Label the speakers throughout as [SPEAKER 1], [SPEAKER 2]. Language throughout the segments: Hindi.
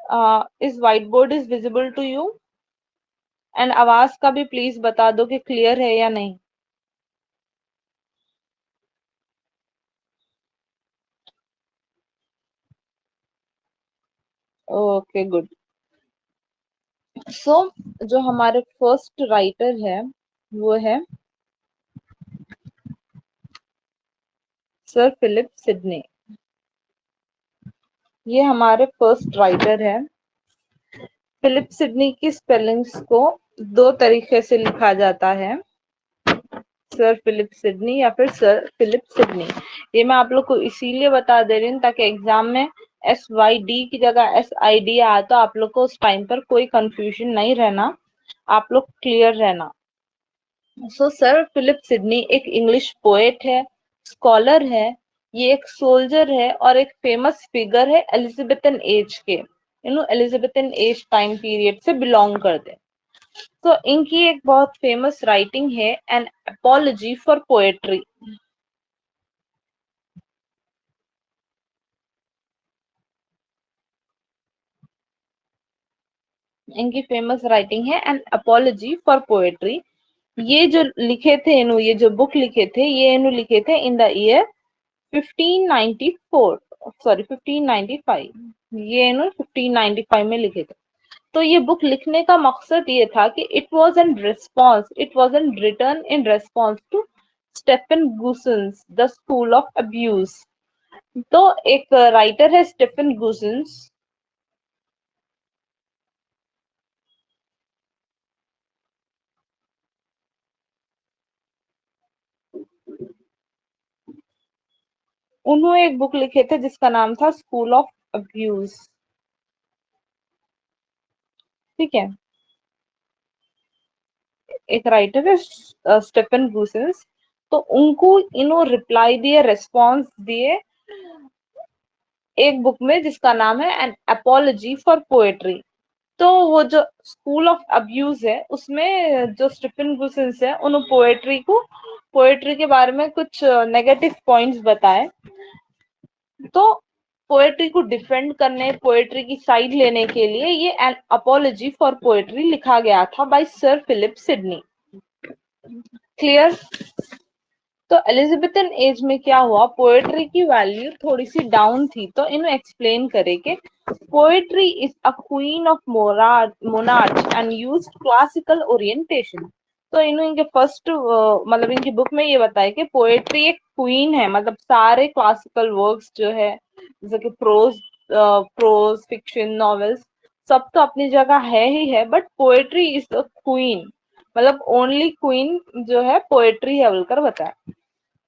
[SPEAKER 1] Is white board is visible to you? And आवाज का भी प्लीज बता दो कि क्लियर है या नहीं। Okay good. सो जो हमारे फर्स्ट राइटर है वो है सर फिलिप सिडनी। ये हमारे फर्स्ट राइटर है। फिलिप सिडनी की स्पेलिंग्स को दो तरीके से लिखा जाता है, सर फिलिप सिडनी या फिर सर फिलिप सिडनी। ये मैं आप लोग को इसीलिए बता दे रही हूँ ताकि एग्जाम में SYD की जगह SID आए तो आप लोग को उस टाइम पर कोई कंफ्यूजन नहीं रहना, आप लोग क्लियर रहना। सो सर फिलिप सिडनी एक इंग्लिश पोएट है, स्कॉलर है, ये एक सोल्जर है और एक फेमस फिगर है एलिजाबेथन एज के। एलिजाबेथन एज टाइम पीरियड से बिलोंग करते हैं। तो इनकी एक बहुत फेमस राइटिंग है एन अपॉलजी फॉर पोएट्री। इनकी फेमस राइटिंग है एन अपॉलजी फॉर पोएट्री। ये जो लिखे थे इन्हों, ये जो बुक लिखे थे ये इन्हों लिखे थे इन द ईयर 1594, सॉरी 1595। ये इन्होंने 1595 में लिखे थे। तो ये बुक लिखने का मकसद ये था कि it was an return in response to Stephen Gosson's the school of abuse. तो एक राइटर है स्टेफन गुसन्स। उन्होंने एक बुक लिखे थे जिसका नाम था स्कूल ऑफ अब्यूज। ठीक है, एक राइटर है स्टेफन गुसन्स। तो उनको इन्हों रिप्लाई दिए, रेस्पॉन्स दिए एक बुक में जिसका नाम है एन एपोलॉजी फॉर पोएट्री। तो वो जो स्कूल ऑफ अब्यूज है उसमें जो स्टीफन गुसन्स है उन्होंने पोएट्री के बारे में कुछ नेगेटिव पॉइंट्स बताए। तो पोएट्री को डिफेंड करने, पोएट्री की साइड लेने के लिए ये एन अपोलॉजी फॉर पोएट्री लिखा गया था by sir Philip Sidney. Clear? तो एलिजाबेथन एज में क्या हुआ, पोएट्री की वैल्यू थोड़ी सी डाउन थी। तो इन्हें एक्सप्लेन करे कि poetry is a queen of monarch and use classical orientation. तो इनके फर्स्ट मतलब इनकी बुक में ये बताया कि पोएट्री एक क्वीन है, मतलब सारे क्लासिकल वर्क्स जो है जैसे कि प्रोज फिक्शन नॉवेल्स सब तो अपनी जगह है ही है, but poetry is a queen, मतलब ओनली क्वीन जो है पोएट्री है बोलकर बताया।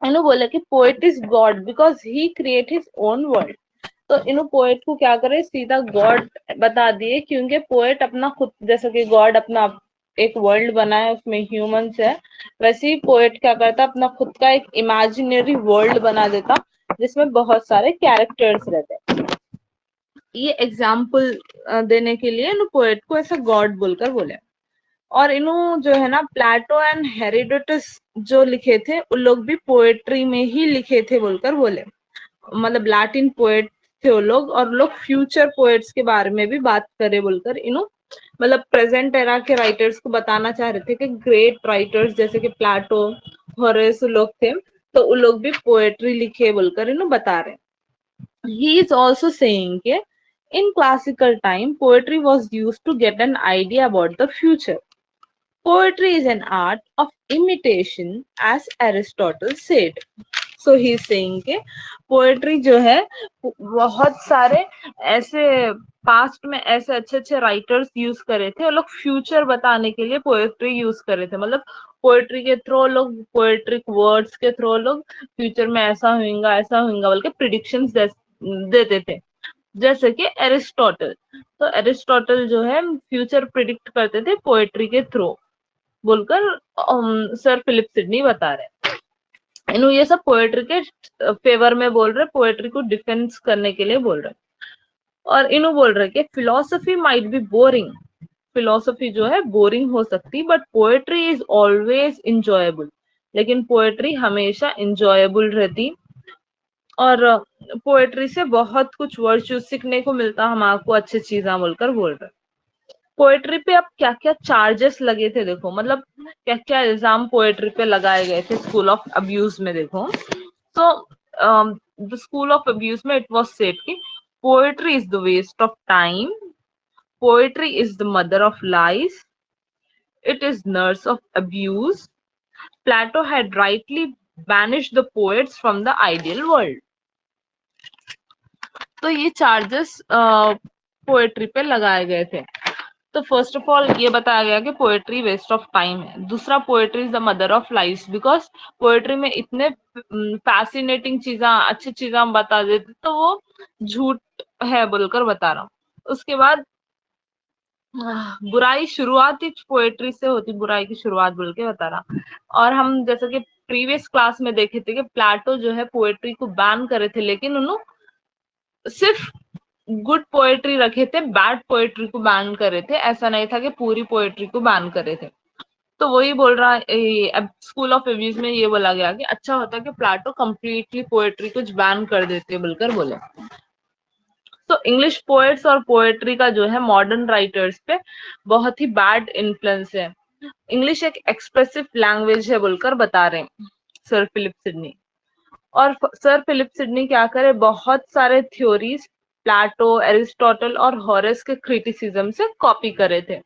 [SPEAKER 1] इन्हों बोला कि poet is God because he create his own world. तो इन्हों पोएट को क्या करे, सीधा गॉड बता दिए, क्योंकि पोएट अपना खुद, जैसे कि गॉड अपना एक वर्ल्ड बना है उसमें ह्यूमंस है, वैसे ही पोएट क्या करता अपना खुद का एक इमेजिनरी वर्ल्ड बना देता जिसमें बहुत सारे कैरेक्टर्स रहते हैं। ये एग्जाम्पल देने के लिए इन्हों पोएट को ऐसा गॉड बोलकर बोले। और इन्हों जो है ना प्लेटो एंड हेरोडोटस जो लिखे थे उन लोग भी पोएट्री में ही लिखे थे बोलकर बोले, मतलब लैटिन पोएट थे वो लोग, और लोग फ्यूचर पोएट्स के बारे में भी बात करे बोलकर इन्हों मतलब प्रेजेंट एरा के राइटर्स को बताना चाह रहे थे कि ग्रेट राइटर्स जैसे कि प्लेटो, होरेस लोग थे, तो वो लोग भी पोएट्री लिखे बोलकर इन्हों बता रहे। ही इज ऑल्सो सेइंग के in classical time poetry was used to get an idea about the future. Poetry is an art of imitation, as Aristotle said. So he is saying के पोएट्री जो है बहुत सारे ऐसे पास्ट में ऐसे अच्छे अच्छे राइटर्स यूज करे थे, वो लोग फ्यूचर बताने के लिए पोएट्री यूज करे थे, मतलब पोएट्री के थ्रू लोग, पोएट्रिक वर्ड्स के थ्रू लोग फ्यूचर में ऐसा होगा बोल के प्रिडिक्शंस देते थे। जैसे कि एरिस्टोटल, तो एरिस्टोटल जो है फ्यूचर प्रिडिक्ट करते थे पोएट्री के थ्रू बोलकर सर फिलिप सिडनी बता रहे हैं। इन्हों ये सब पोएट्री के फेवर में बोल रहे, पोएट्री को डिफेंस करने के लिए बोल रहे। और इन्हों बोल रहे कि philosophy might be boring, philosophy जो है बोरिंग हो सकती, but poetry is always enjoyable, लेकिन पोएट्री हमेशा इंजॉयबल रहती। और पोएट्री से बहुत कुछ वर्चू सीखने को मिलता, हम आपको अच्छी चीजें बोलकर बोल रहे। पोएट्री पे अब क्या क्या चार्जेस लगे थे देखो, मतलब क्या क्या इल्जाम पोएट्री पे लगाए गए थे स्कूल ऑफ अब्यूज में देखो। तो द स्कूल ऑफ अब्यूज में इट वाज सेड कि poetry is the waste of time, poetry is the mother of lies, it is nurse of abuse. Plato had rightly banished the poets from the ideal world. तो ये चार्जेस पोएट्री पे लगाए गए थे। तो फर्स्ट ऑफ ऑल ये बताया गया कि पोएट्री वेस्ट ऑफ टाइम है। दूसरा, poetry is the mother of life, because poetry में इतने फैसिनेटिंग चीजें, अच्छी चीजें हम बता देते तो वो झूठ है बोलकर बता रहा हूँ। उसके बाद बुराई शुरुआत ही पोएट्री से होती, बुराई की शुरुआत बोल के बता रहा। और हम जैसे कि प्रीवियस क्लास में देखे थे कि प्लाटो जो है पोएट्री को बैन करे थे, लेकिन उन्होंने सिर्फ गुड पोएट्री रखे थे, बैड पोएट्री को बैन करे थे। ऐसा नहीं था कि पूरी पोएट्री को बैन करे थे। तो वही बोल रहा है स्कूल ऑफ एब्यूज में ये बोला गया कि अच्छा होता कि प्लाटो कंप्लीटली पोएट्री कुछ बैन कर देते बोलकर बोले। तो इंग्लिश पोएट्स और पोएट्री का जो है मॉडर्न राइटर्स पे बहुत ही बैड इन्फ्लुएंस है। इंग्लिश एक एक्सप्रेसिव लैंग्वेज है बोलकर बता रहे हैं सर फिलिप सिडनी। और सर फिलिप सिडनी क्या करे, बहुत सारे थ्योरीज प्लाटो, एरिस्टोटल और हॉरेस के क्रिटिसिज्म से कॉपी करे थे।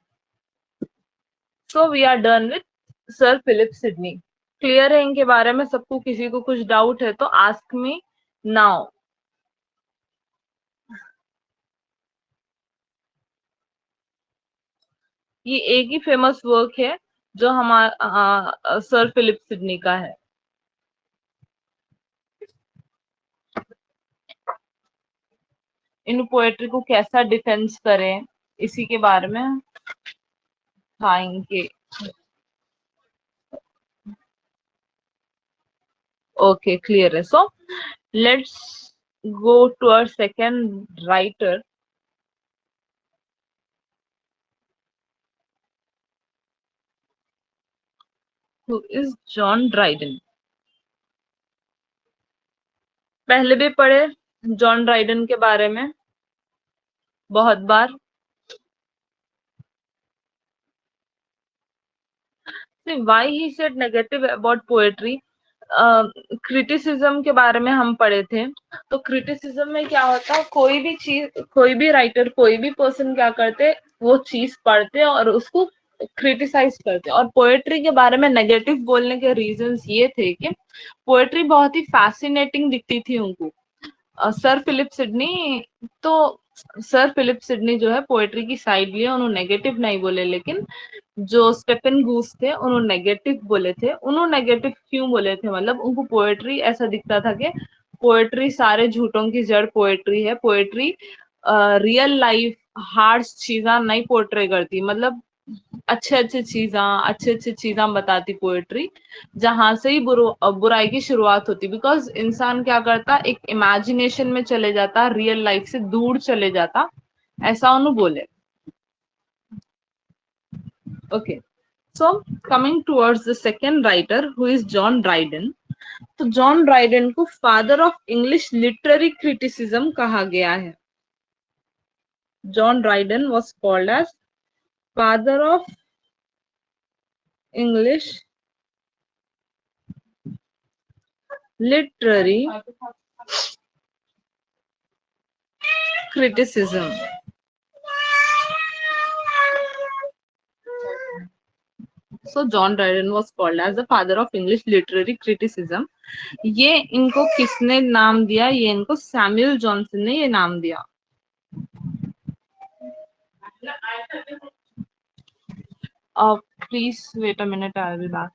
[SPEAKER 1] So we are done with sir Philip Sidney. Clear है इनके बारे में सबको? किसी को कुछ डाउट है तो आस्क मी नाउ। ये एक ही फेमस वर्क है जो हमारा सर फिलिप सिडनी का है। इन पोएट्री को कैसा डिफेंस करें, इसी के बारे में था इनके। ओके, क्लियर है। So let's go to our second writer, who is John Dryden. पहले भी पढ़े जॉन ड्राइडन के बारे में बहुत बार। Why he said negative about poetry, criticism के बारे में हम पढ़े थे। तो क्रिटिसिज्म में क्या होता है, कोई भी चीज, कोई भी राइटर, कोई भी पर्सन क्या करते, वो चीज पढ़ते और उसको क्रिटिसाइज करते। और पोएट्री के बारे में नेगेटिव बोलने के रीजंस ये थे कि पोएट्री बहुत ही फैसिनेटिंग दिखती थी उनको। सर फिलिप सिडनी, तो सर फिलिप सिडनी जो है पोएट्री की साइड लिए, उन्होंने नेगेटिव नहीं बोले, लेकिन जो स्टेफन गूस थे उन्होंने नेगेटिव बोले थे। उन्होंने नेगेटिव क्यों बोले थे, मतलब उनको पोएट्री ऐसा दिखता था कि पोएट्री सारे झूठों की जड़ पोएट्री है। पोएट्री रियल लाइफ हार्श चीजा नहीं पोर्ट्रे करती, मतलब अच्छे अच्छे चीजा, अच्छे अच्छे चीजा बताती पोएट्री, जहां से ही बुराई की शुरुआत होती। बिकॉज इंसान क्या करता, एक इमेजिनेशन में चले जाता, रियल लाइफ से दूर चले जाता, ऐसा उन्होंने बोले। Okay, so coming towards the second writer who is John Dryden. तो जॉन ड्राइडन को father of English literary criticism कहा गया है। John Dryden was called as father of English literary criticism. So John Dryden was called as the father of English literary criticism. ये इनको किसने नाम दिया, ये इनको सैमुअल जॉनसन ने ये नाम दिया। Please wait a minute, I will be back.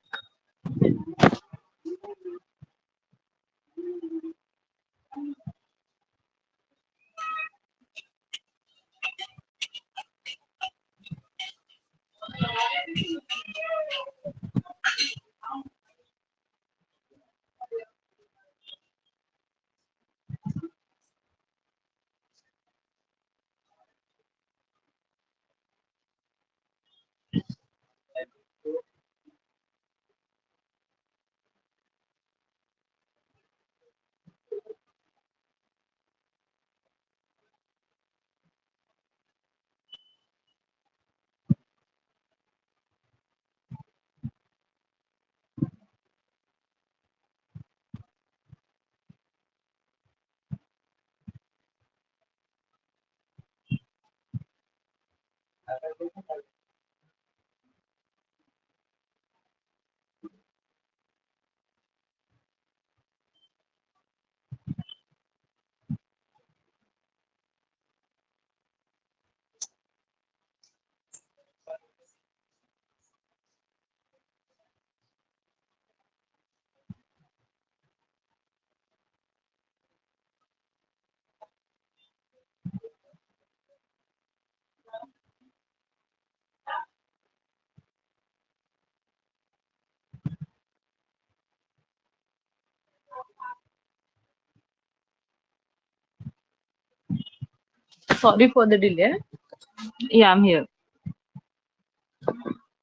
[SPEAKER 1] Sorry for the delay. Yeah, I'm here.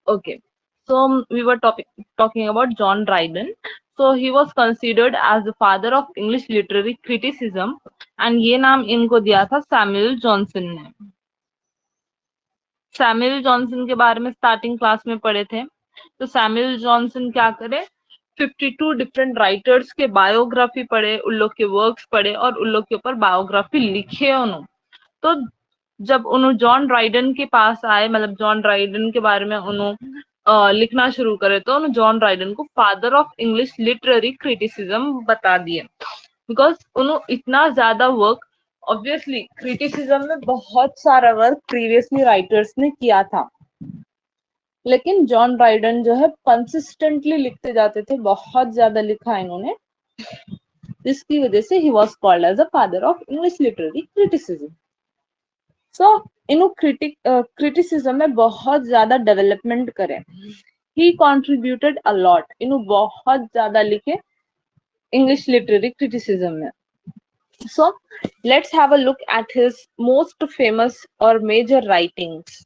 [SPEAKER 1] Okay. So we were talking about John Dryden. So he was considered as the father of English literary criticism, and ये नाम इनको दिया था सैमुअल जॉनसन ने। सैमुअल जॉनसन के बारे में स्टार्टिंग क्लास में पढ़े थे। तो सैमुअल जॉनसन क्या करे, 52 डिफरेंट राइटर्स के बायोग्राफी पढ़े, उन लोग के वर्क्स पढ़े और उन लोग के ऊपर बायोग्राफी लिखे उन्होंने। तो जब उन्होंने जॉन ड्राइडन के पास आए, मतलब जॉन ड्राइडन के बारे में उन्होंने लिखना शुरू करे, तो उन्होंने जॉन ड्राइडन को father of English literary criticism बता दिए, बिकॉज उन्होंने इतना ज्यादा वर्क, ऑब्वियसली क्रिटिसिज्म में बहुत सारा वर्क प्रीवियसली राइटर्स ने किया था, लेकिन जॉन ड्राइडन जो है कंसिस्टेंटली लिखते जाते थे, बहुत ज्यादा लिखा इन्होंने, जिसकी वजह से he was called as a father of English literary criticism. So इन्हों क्रिटिसिज्म में बहुत ज्यादा डेवलपमेंट करे, ही कॉन्ट्रीब्यूटेड अ लॉट, इन्हों बहुत ज्यादा लिखे इंग्लिश लिटरेरी क्रिटिसिज्म में। So let's have a look at his most famous और मेजर राइटिंग्स।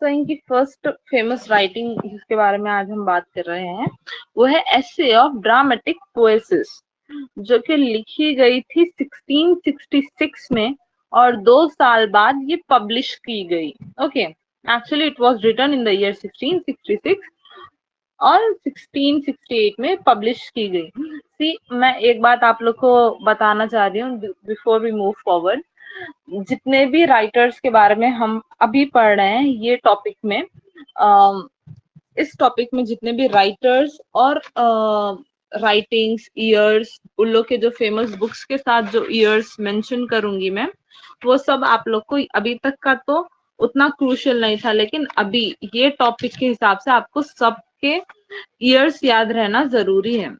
[SPEAKER 1] तो इनकी फर्स्ट फेमस राइटिंग जिसके बारे में आज हम बात कर रहे हैं, वो है एसे ऑफ ड्रामेटिक पोएसिस, जो कि लिखी गई थी 1666 में और 2 साल बाद ये पब्लिश की गई। Okay, actually it was written in the year 1666 और 1668 में पब्लिश की गई। सी, मैं एक बात आप लोग को बताना चाह रही हूँ बिफोर वी मूव फॉरवर्ड। जितने भी राइटर्स के बारे में हम अभी पढ़ रहे हैं ये टॉपिक में, इस टॉपिक में जितने भी राइटर्स और राइटिंग्स ईयर्स, उन लोग के जो फेमस बुक्स के साथ जो ईयर्स मेंशन करूंगी मैं, वो सब आप लोग को अभी तक का तो उतना क्रूशियल नहीं था, लेकिन अभी ये टॉपिक के हिसाब से आपको सबके ईयर्स याद रहना जरूरी है,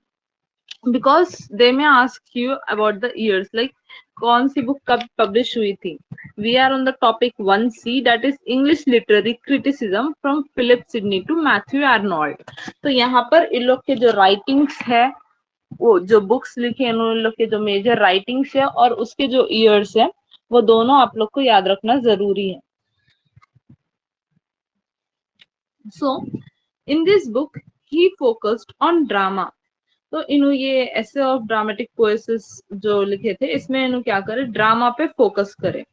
[SPEAKER 1] because they may ask you about the years, like कौन सी बुक कब पब्लिश हुई थी। We are on the topic 1C, that is English literary criticism from Philip Sidney to Matthew Arnold. तो यहाँ पर इन लोग के जो राइटिंग्स है, वो जो बुक्स लिखे हैं उन लोग के जो मेजर राइटिंग्स है और उसके जो ईयर्स है, वो दोनों आप लोग को याद रखना जरूरी है। So in this book he focused on drama. तो इन्हों ये ऐसे ऑफ ड्रामेटिक पोएसिस जो लिखे थे, इसमें इन्हों क्या करे, ड्रामा पे फोकस करे।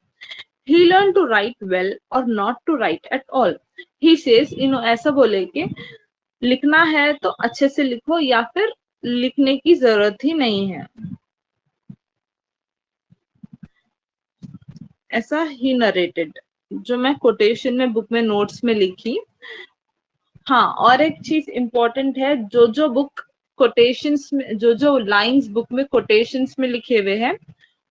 [SPEAKER 1] He learn to write well और not to write at all. He says, इन्हों ऐसा बोले कि लिखना है तो अच्छे से लिखो या फिर लिखने की जरूरत ही नहीं है, ऐसा ही नरेटेड, जो मैं कोटेशन में बुक में नोट्स में लिखी। हाँ, और एक चीज इंपॉर्टेंट है, जो जो बुक कोटेशंस में, जो जो लाइंस बुक में कोटेशंस में लिखे हुए हैं,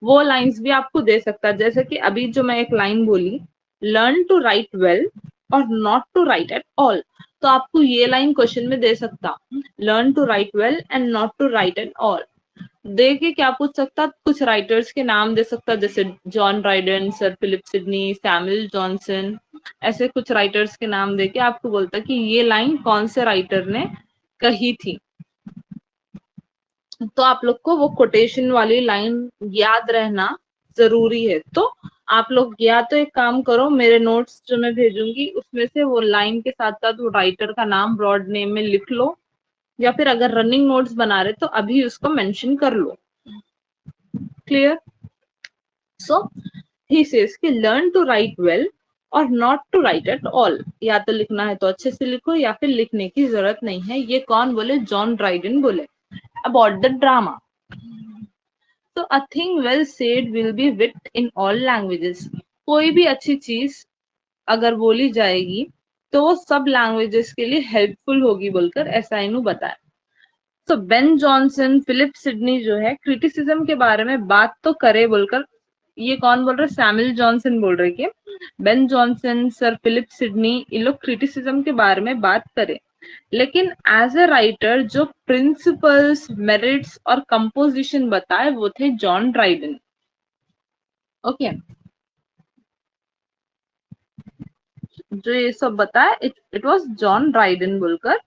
[SPEAKER 1] वो लाइंस भी आपको दे सकता है। जैसे कि अभी जो मैं एक लाइन बोली, लर्न टू राइट वेल और not to write at all, तो आपको ये लाइन क्वेश्चन में दे सकता, learn to write well and not to write at all. दे के क्या पूछ सकता, कुछ राइटर्स के नाम दे सकता, जैसे John Dryden, sir Philip Sidney, Samuel Johnson, ऐसे कुछ राइटर्स के नाम देके आपको बोलता कि ये लाइन कौन से राइटर ने कही थी। तो आप लोग को वो कोटेशन वाली लाइन याद रहना जरूरी है। तो आप लोग या तो एक काम करो, मेरे नोट्स जो मैं भेजूंगी उसमें से वो लाइन के साथ साथ वो राइटर का नाम ब्रॉड नेम में लिख लो, या फिर अगर रनिंग नोट्स बना रहे तो अभी उसको मेंशन कर लो। क्लियर? सो ही सेज कि लर्न टू राइट वेल और not to write at all. या तो लिखना है तो अच्छे से लिखो या फिर लिखने की जरूरत नहीं है। ये कौन बोले? जॉन ड्राइडन बोले अबाउट द ड्रामा। तो a thing well said will be wit in all languages. कोई भी अच्छी चीज अगर बोली जाएगी तो वो सब लैंग्वेजेस के लिए हेल्पफुल होगी बोलकर एसआईनू बताया। तो बेन जॉनसन, फिलिप सिडनी जो है क्रिटिसिज्म के बारे में बात तो करे बोलकर, ये कौन बोल रहे? सैमुअल जॉनसन बोल रहे कि Ben Johnson, sir Philip Sidney, ये लोग क्रिटिसिज्म के बारे में बात करे, लेकिन एज अ राइटर जो प्रिंसिपल्स, मेरिट्स और कंपोजिशन बताए वो थे जॉन ड्राइडन। ओके, जो ये सब बताया इट वाज जॉन ड्राइडन बोलकर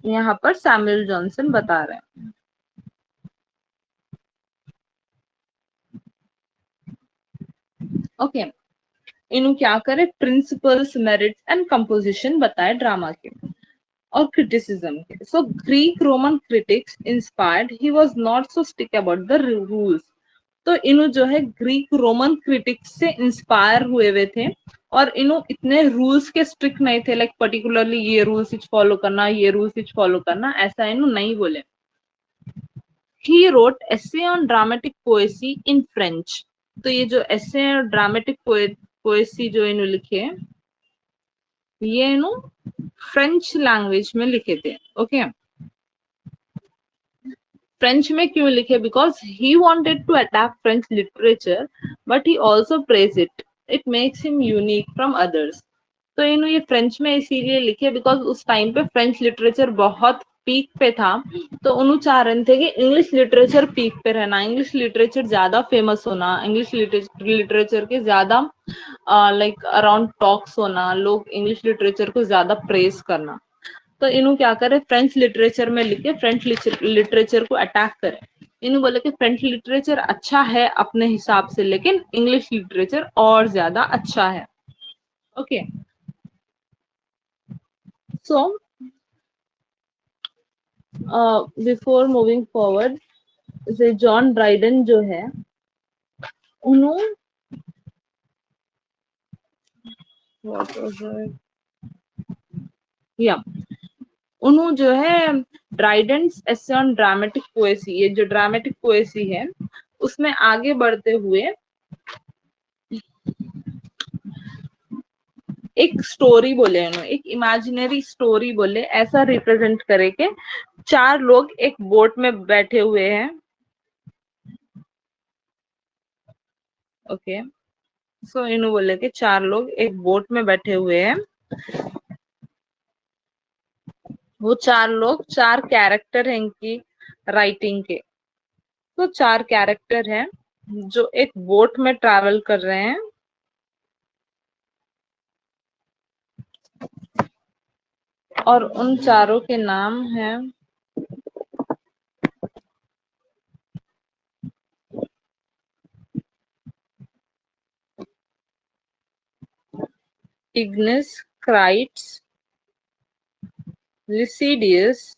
[SPEAKER 1] यहाँ पर सैमुअल जॉनसन बता रहे हैं। ओके, इन्हों क्या करे? प्रिंसिपल्स, मेरिट्स एंड कंपोजिशन बताए ड्रामा के और क्रिटिसिज्म के। So Greek Roman critics inspired, he was not so stick about the rules. तो इन्हों जो है ग्रीक रोमन क्रिटिक्स से इंस्पायर हुए हुए थे और इन्हों इतने रूल्स के स्ट्रिक्ट नहीं थे, लाइक पर्टिकुलरली ये रूल्स फॉलो करना, ये रूल्स फॉलो करना, ऐसा इन्हों नहीं बोले। He wrote essay on dramatic poesy in French। तो ये जो essay और dramatic poesy जो इन्होंने लिखे हैं, ये इन्हों फ्रेंच लैंग्वेज में लिखे थे। ओके, फ्रेंच में क्यों लिखे? Because he wanted to attack French literature, but he also praised it. It makes him unique from others। तो इन्हों ये फ्रेंच में इसीलिए लिखे बिकॉज उस टाइम पे फ्रेंच लिटरेचर बहुत पीक पे था, तो उन्होंने चाह रहे थे कि इंग्लिश लिटरेचर पीक पे रहना, इंग्लिश लिटरेचर ज्यादा फेमस होना, इंग्लिश लिटरेचर के ज्यादा लाइक अराउंड टॉक्स होना, लोग इंग्लिश लिटरेचर को ज्यादा प्रेज करना। तो इन्हों क्या करे? फ्रेंच लिटरेचर में लिखे, फ्रेंच लिटरेचर को अटैक करे। इन्हों बोले कि फ्रेंच लिटरेचर अच्छा है अपने हिसाब से, लेकिन इंग्लिश लिटरेचर और ज्यादा अच्छा है। Okay, so before moving forward, जैसे जॉन ड्राइडन जो है उन्होंने या उन्होंने जो है ड्राइडेंस एसे ऑन ड्रामेटिक पोएसी, ये जो ड्रामेटिक पोएसी है उसमें आगे बढ़ते हुए एक स्टोरी बोले, उन्होंने एक इमेजिनरी स्टोरी बोले, ऐसा रिप्रेजेंट करे के चार लोग एक बोट में बैठे हुए हैं। ओके, सो इन्होंने बोले कि चार लोग एक बोट में बैठे हुए हैं। वो चार लोग चार कैरेक्टर हैं इनकी राइटिंग के। तो चार कैरेक्टर हैं जो एक बोट में ट्रैवल कर रहे हैं और उन चारों के नाम हैं इग्निस, क्राइट्स, लिसिडियस,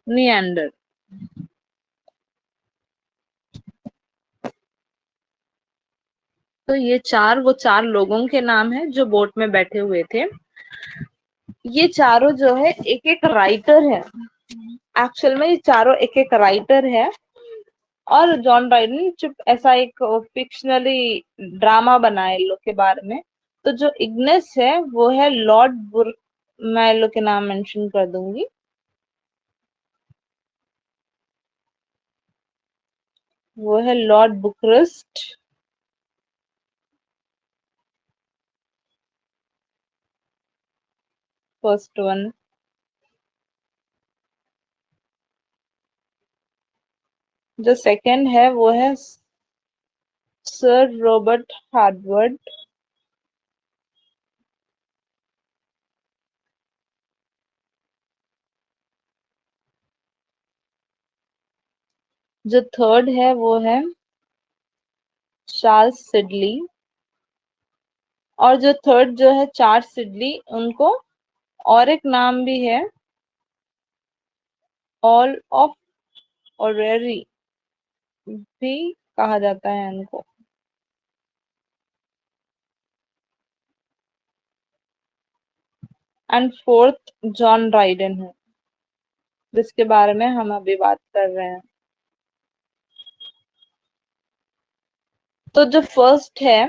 [SPEAKER 1] निएंडर। तो ये चार वो चार लोगों के नाम है जो बोट में बैठे हुए थे। ये चारों जो है एक एक राइटर है, एक्चुअल में ये चारों एक एक राइटर है। और जॉन ड्राइडन चुप ऐसा एक फिक्शनली ड्रामा बनाए इन लोग के बारे में। तो जो इग्नेस है वो है लॉर्ड मैं इन लोग के नाम मेंशन कर दूंगी। वो है लॉर्ड बुकरेस्ट, फर्स्ट वन। जो सेकंड है वो है सर रॉबर्ट हार्वर्ड। जो थर्ड है वो है चार्ल्स सिडली। और जो थर्ड जो है चार्ल्स सिडली, उनको और एक नाम भी है, ऑल ऑफ ऑरेरी भी कहा जाता है इनको। एंड फोर्थ जॉन ड्राइडन है, जिसके बारे में हम अभी बात कर रहे हैं। तो जो फर्स्ट है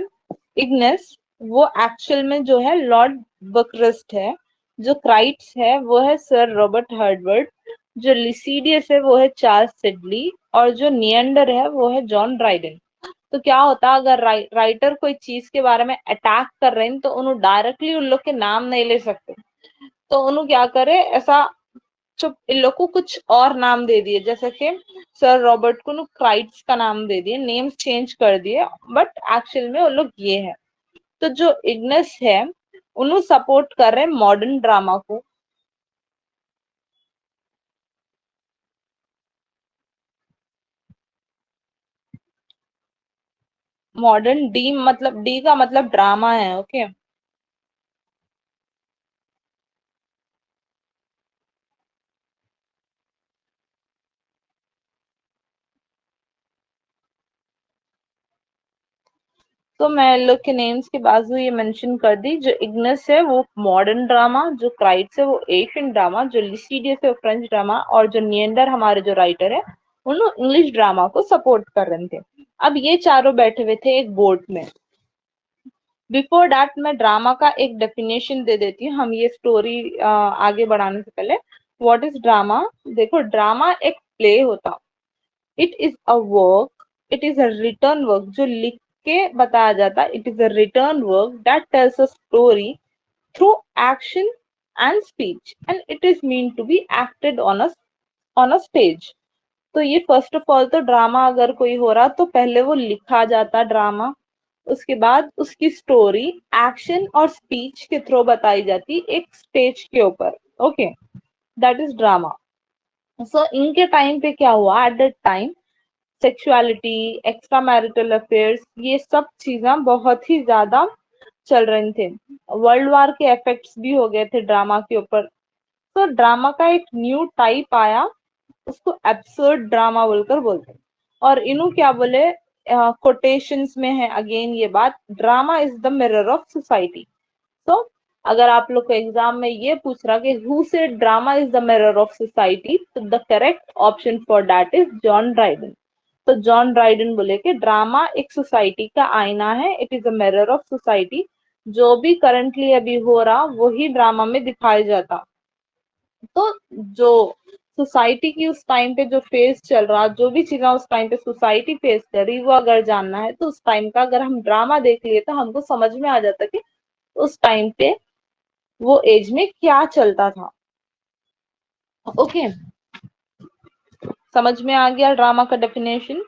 [SPEAKER 1] इग्नेस, वो एक्चुअल में जो है लॉर्ड बकरेस्ट है। जो क्राइट्स है वो है सर रॉबर्ट हर्टबर्ट। जो लिसीडियस है वो है चार्ल्स सिडली। और जो नियंडर है वो है जॉन ड्राइडन। तो क्या होता अगर राइटर कोई चीज के बारे में अटैक कर रहे हैं तो उन्होंने डायरेक्टली उन लोग के नाम नहीं ले सकते। तो उन्होंने क्या करे, ऐसा चुप इन लोग को कुछ और नाम दे दिए, जैसे कि सर रॉबर्ट को क्राइट्स का नाम दे दिए, नेम्स चेंज कर दिए, बट एक्चुअल में वो लोग ये है। तो जो इग्नेस है उन्होंने सपोर्ट कर रहे हैं मॉडर्न ड्रामा को। मॉडर्न डी का मतलब ड्रामा है, ओके। तो मैं इन लोग के नेम्स के बाजू ये मेंशन कर दी। जो इग्नेस है वो मॉडर्न ड्रामा, जो क्राइट्स है वो एशियन ड्रामा, जो लिसिडियस है वो फ्रेंच ड्रामा, और जो नियंडर हमारे जो राइटर है उन्होंने इंग्लिश ड्रामा को सपोर्ट कर रहे थे। अब ये चारों बैठे हुए थे एक बोर्ड में। बिफोर दैट मैं ड्रामा का एक डेफिनेशन दे देती हूँ, हम ये स्टोरी आगे बढ़ाने से पहले। What is drama? देखो, ड्रामा एक प्ले होता, it is a work, it is a written work जो लिख के बताया जाता है। It is a written work that tells a story through action and speech, and it is mean to be acted on a stage. तो ये फर्स्ट ऑफ ऑल, तो ड्रामा अगर कोई हो रहा तो पहले वो लिखा जाता ड्रामा, उसके बाद उसकी स्टोरी एक्शन और स्पीच के थ्रू बताई जाती एक स्टेज के ऊपर, okay. That is drama. So इनके टाइम पे क्या हुआ, at that time sexuality, extra marital affairs, ये सब चीजें बहुत ही ज्यादा चल रहे थे। वर्ल्ड वार के इफेक्ट्स भी हो गए थे ड्रामा के ऊपर। तो ड्रामा का एक न्यू टाइप आया, उसको एब्सर्ड ड्रामा बोलकर बोलते हैं। और इन्हों क्या बोले, कोटेशंस में है अगेन ये बात, drama is the mirror of society. तो अगर आप लोग को एग्जाम में ये पूछ रहा कि who said drama is the mirror of society, तो the correct option for that is John Dryden. तो जॉन ड्राइडन बोले कि ड्रामा एक सोसाइटी का आईना है, it is a mirror of society. जो भी करंटली अभी हो रहा वही ड्रामा में दिखाया जाता। तो जो सोसाइटी की उस टाइम पे जो फेस चल रहा, जो भी चीजें उस टाइम पे सोसाइटी फेस कर रही, वो अगर जानना है तो उस टाइम का अगर हम ड्रामा देख लिए तो हमको समझ में आ जाता कि उस टाइम पे वो एज में क्या चलता था, ओके। समझ में आ गया ड्रामा का डेफिनेशन।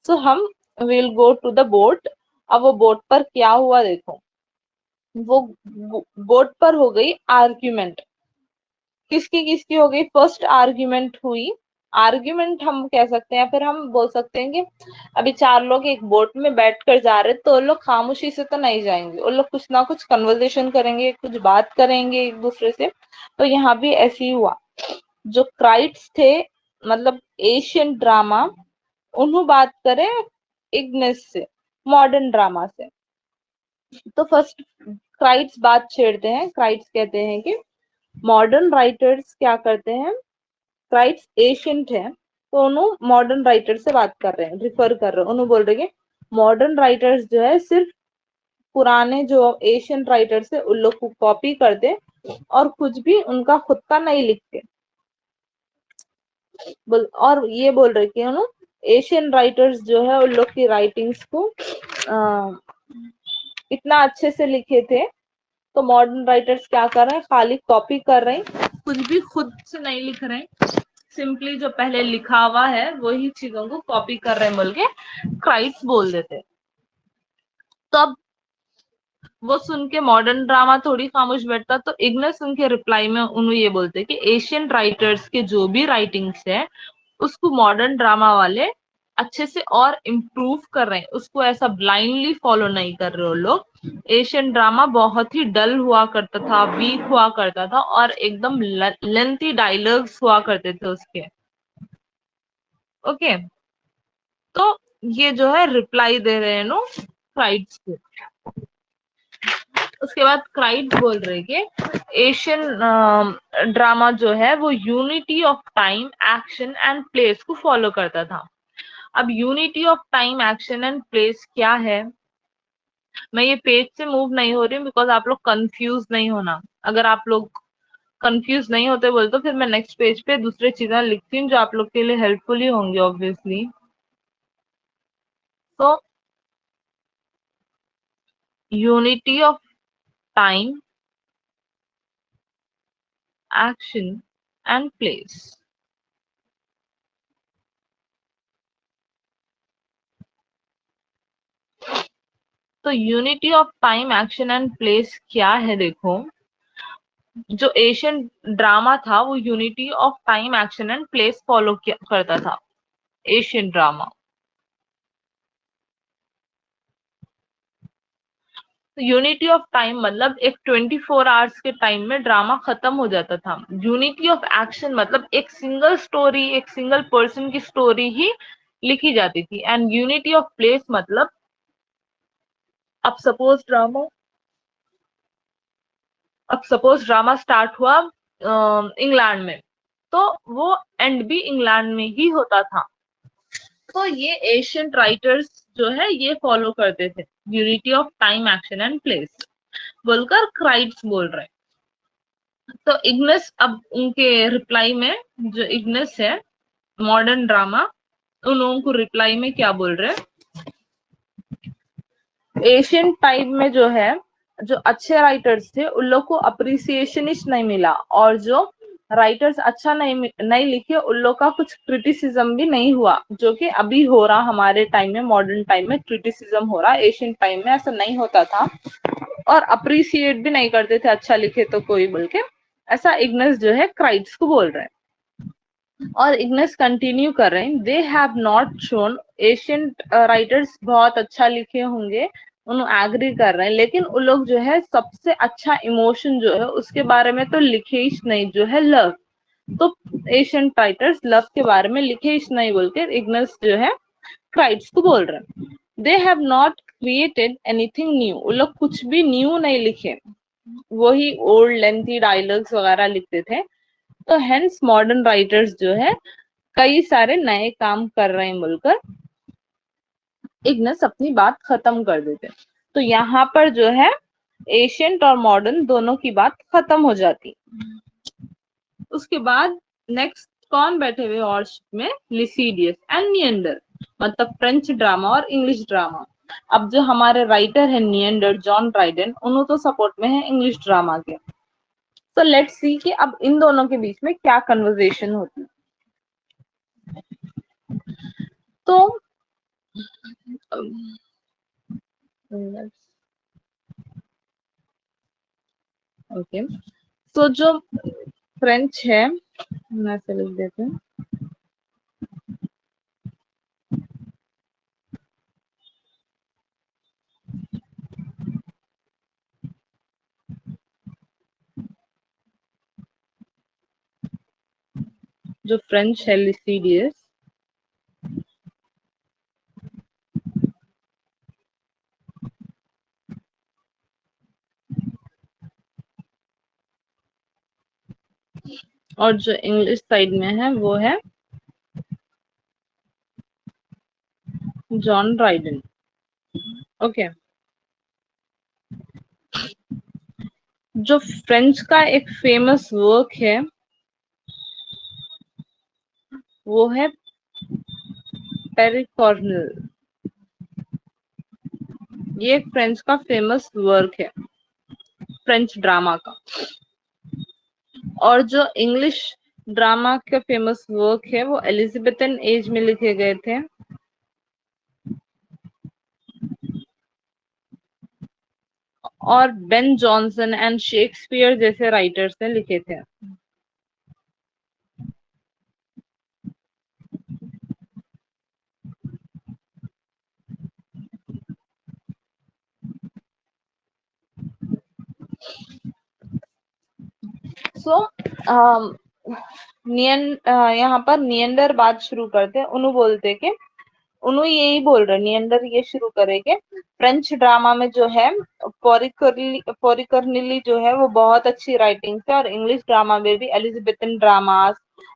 [SPEAKER 1] सो हम will go to the boat. अब वो बोट पर क्या हुआ देखो, वो बोट पर हो गई आर्ग्यूमेंट। किसकी किसकी हो गई, फर्स्ट आर्ग्यूमेंट हुई। आर्ग्यूमेंट हम कह सकते हैं, फिर हम बोल सकते हैं कि अभी चार लोग एक बोट में बैठ कर जा रहे, तो वो लोग खामोशी से तो नहीं जाएंगे, वो लोग कुछ ना कुछ कन्वर्सेशन करेंगे, कुछ बात करेंगे एक दूसरे से। तो यहाँ भी ऐसे ही हुआ। जो क्राइट्स थे, मतलब एशियन ड्रामा, उन्हों बात करें इग्नेस से, मॉडर्न ड्रामा से। तो फर्स्ट क्राइट्स बात छेड़ते हैं। क्राइट्स कहते हैं कि मॉडर्न राइटर्स क्या करते हैं, क्राइट्स एशियंट है, तो उन्होंने मॉडर्न राइटर से बात कर रहे हैं, रिफर कर रहे हैं, उन्होंने बोल रहे हैं मॉडर्न राइटर्स जो है सिर्फ पुराने जो एशियन राइटर्स है उन लोग को कॉपी करते और कुछ भी उनका खुद का नहीं लिखते। और ये बोल रहे कि उन्होंने एशियन राइटर्स जो है उन लोग की राइटिंग्स को इतना अच्छे से लिखे थे, तो मॉडर्न राइटर्स क्या कर रहे हैं, खाली कॉपी कर रहे हैं, कुछ भी खुद से नहीं लिख रहे हैं, सिंपली जो पहले लिखा हुआ है वही चीजों को कॉपी कर रहे हैं बोल के क्राइट्स बोल देते। तो अब वो सुन के मॉडर्न ड्रामा थोड़ी खामोश बैठता, तो इग्नस उनके रिप्लाई में उन्हें ये बोलते कि एशियन राइटर्स के जो भी राइटिंग्स है उसको मॉडर्न ड्रामा वाले अच्छे से और इम्प्रूव कर रहे हैं, उसको ऐसा ब्लाइंडली फॉलो नहीं कर रहे हो लोग। एशियन ड्रामा बहुत ही डल हुआ करता था, वीक हुआ करता था, और एकदम लेंथी डायलॉग्स हुआ करते थे उसके। ओके, तो ये जो है रिप्लाई दे रहे हैं नो क्राइड्स को। उसके बाद क्राइड बोल रहे कि एशियन ड्रामा जो है वो unity of time, action and place को फॉलो करता था। अब unity of time, action and place क्या है, मैं ये पेज से मूव नहीं हो रही हूँ बिकॉज आप लोग कंफ्यूज नहीं होना। अगर आप लोग कंफ्यूज नहीं होते बोले तो फिर मैं नेक्स्ट पेज पे दूसरी चीजें लिखती हूँ जो आप लोग के लिए हेल्पफुल ही होंगी ऑब्वियसली। तो unity of time, action and place. तो unity of time, action and place क्या है, देखो जो एशियन ड्रामा था वो unity of time, action and place follow करता था, Asian drama. Unity of time मतलब एक 24 आवर्स के टाइम में ड्रामा खत्म हो जाता था। यूनिटी ऑफ एक्शन मतलब एक सिंगल स्टोरी, एक सिंगल पर्सन की स्टोरी ही लिखी जाती थी। एंड यूनिटी ऑफ प्लेस मतलब अब सपोज ड्रामा स्टार्ट हुआ इंग्लैंड में, तो वो एंड भी इंग्लैंड में ही होता था। तो ये एशियंट राइटर्स जो है ये फॉलो करते थे unity of time, action and place बोलकर क्राइड्स बोल रहे हैं। तो इग्नस अब उनके रिप्लाई में, जो इग्नस है मॉडर्न ड्रामा, उन लोगों को रिप्लाई में क्या बोल रहे हैं, एशियन टाइम में जो है जो अच्छे राइटर्स थे उन लोग को अप्रिसिएशन ही नहीं मिला, और जो राइटर्स अच्छा नहीं लिखे उन लोग का कुछ क्रिटिसिज्म भी नहीं हुआ, जो कि अभी हो रहा हमारे टाइम में, मॉडर्न टाइम में क्रिटिसिज्म हो रहा। एशियन टाइम में ऐसा नहीं होता था और अप्रिसिएट भी नहीं करते थे अच्छा लिखे तो कोई बोल के। ऐसा इग्नस जो है क्राइड्स को बोल रहे हैं। और इग्नस कंटिन्यू कर रहे हैं, they have not shown, ancient writers बहुत अच्छा लिखे होंगे, उन्होंने एग्री कर रहे हैं, लेकिन उन लोग जो है सबसे अच्छा इमोशन जो है उसके बारे में तो लिखे ही नहीं, जो है लव। तो एशियंट राइटर्स लव के बारे में लिखे ही नहीं बोल के इग्नस जो है क्राइड्स को बोल रहे हैं। They have not created anything new, उन लोग कुछ भी न्यू नहीं लिखे, वही ओल्ड लेंथी डायलॉग्स वगैरह लिखते थे। तो हेंस मॉडर्न राइटर्स जो है कई सारे नए काम कर रहे हैं बोलकर इग्नस अपनी बात खत्म कर देते। तो यहाँ पर जो है एशियंट और मॉडर्न दोनों की बात खत्म हो जाती। उसके बाद नेक्स्ट कौन बैठे हुए ऑर्शिप में, लिसीडियस एंड नियंडर, मतलब फ्रेंच ड्रामा और इंग्लिश ड्रामा। अब जो हमारे राइटर है नियंडर, जॉन ड्राइडन, उन्होंने तो सपोर्ट में है इंग्लिश ड्रामा के। तो लेट्स सी कि अब इन दोनों के बीच में क्या कन्वर्सेशन होती है। तो ओके, तो जो फ्रेंच है, मैं से लिख देती हूँ, जो फ्रेंच है लिसीडियस, और जो इंग्लिश साइड में है वो है जॉन ड्राइडन। ओके, जो फ्रेंच का एक फेमस वर्क है वो है पेरिकॉर्नल, ये एक फ्रेंच का फेमस वर्क है, फ्रेंच ड्रामा का। और जो इंग्लिश ड्रामा का फेमस वर्क है वो एलिजाबेथन एज में लिखे गए थे, और बेन जॉनसन एंड शेक्सपियर जैसे राइटर्स ने लिखे थे। सो यहाँ पर नियंडर बात शुरू करते हैं। उन्होंने बोलते कि उन्होंने यही बोल रहे, नियंडर ये शुरू करेंगे। फ्रेंच ड्रामा में जो है पोरिकर्निली जो है वो बहुत अच्छी राइटिंग है, और इंग्लिश ड्रामा में भी Elizabethan dramas,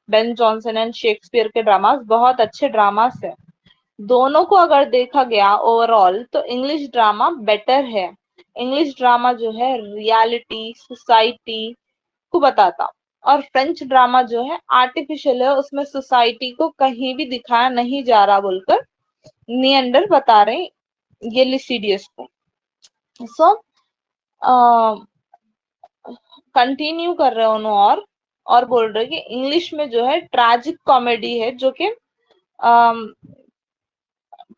[SPEAKER 1] Ben Jonson and Shakespeare के ड्रामास बहुत अच्छे ड्रामास है। दोनों को अगर देखा गया ओवरऑल तो इंग्लिश ड्रामा बेटर है। इंग्लिश ड्रामा जो है रियलिटी सोसाइटी को बताता, और फ्रेंच ड्रामा जो है आर्टिफिशियल है, उसमें सोसाइटी को कहीं भी दिखाया नहीं जा रहा बोलकर नियंडर बता रहे ये लिसिडियस को। सो कंटिन्यू कर रहे हैं उन्होंने, और बोल रहे कि इंग्लिश में जो है ट्रैजिक कॉमेडी है, जो कि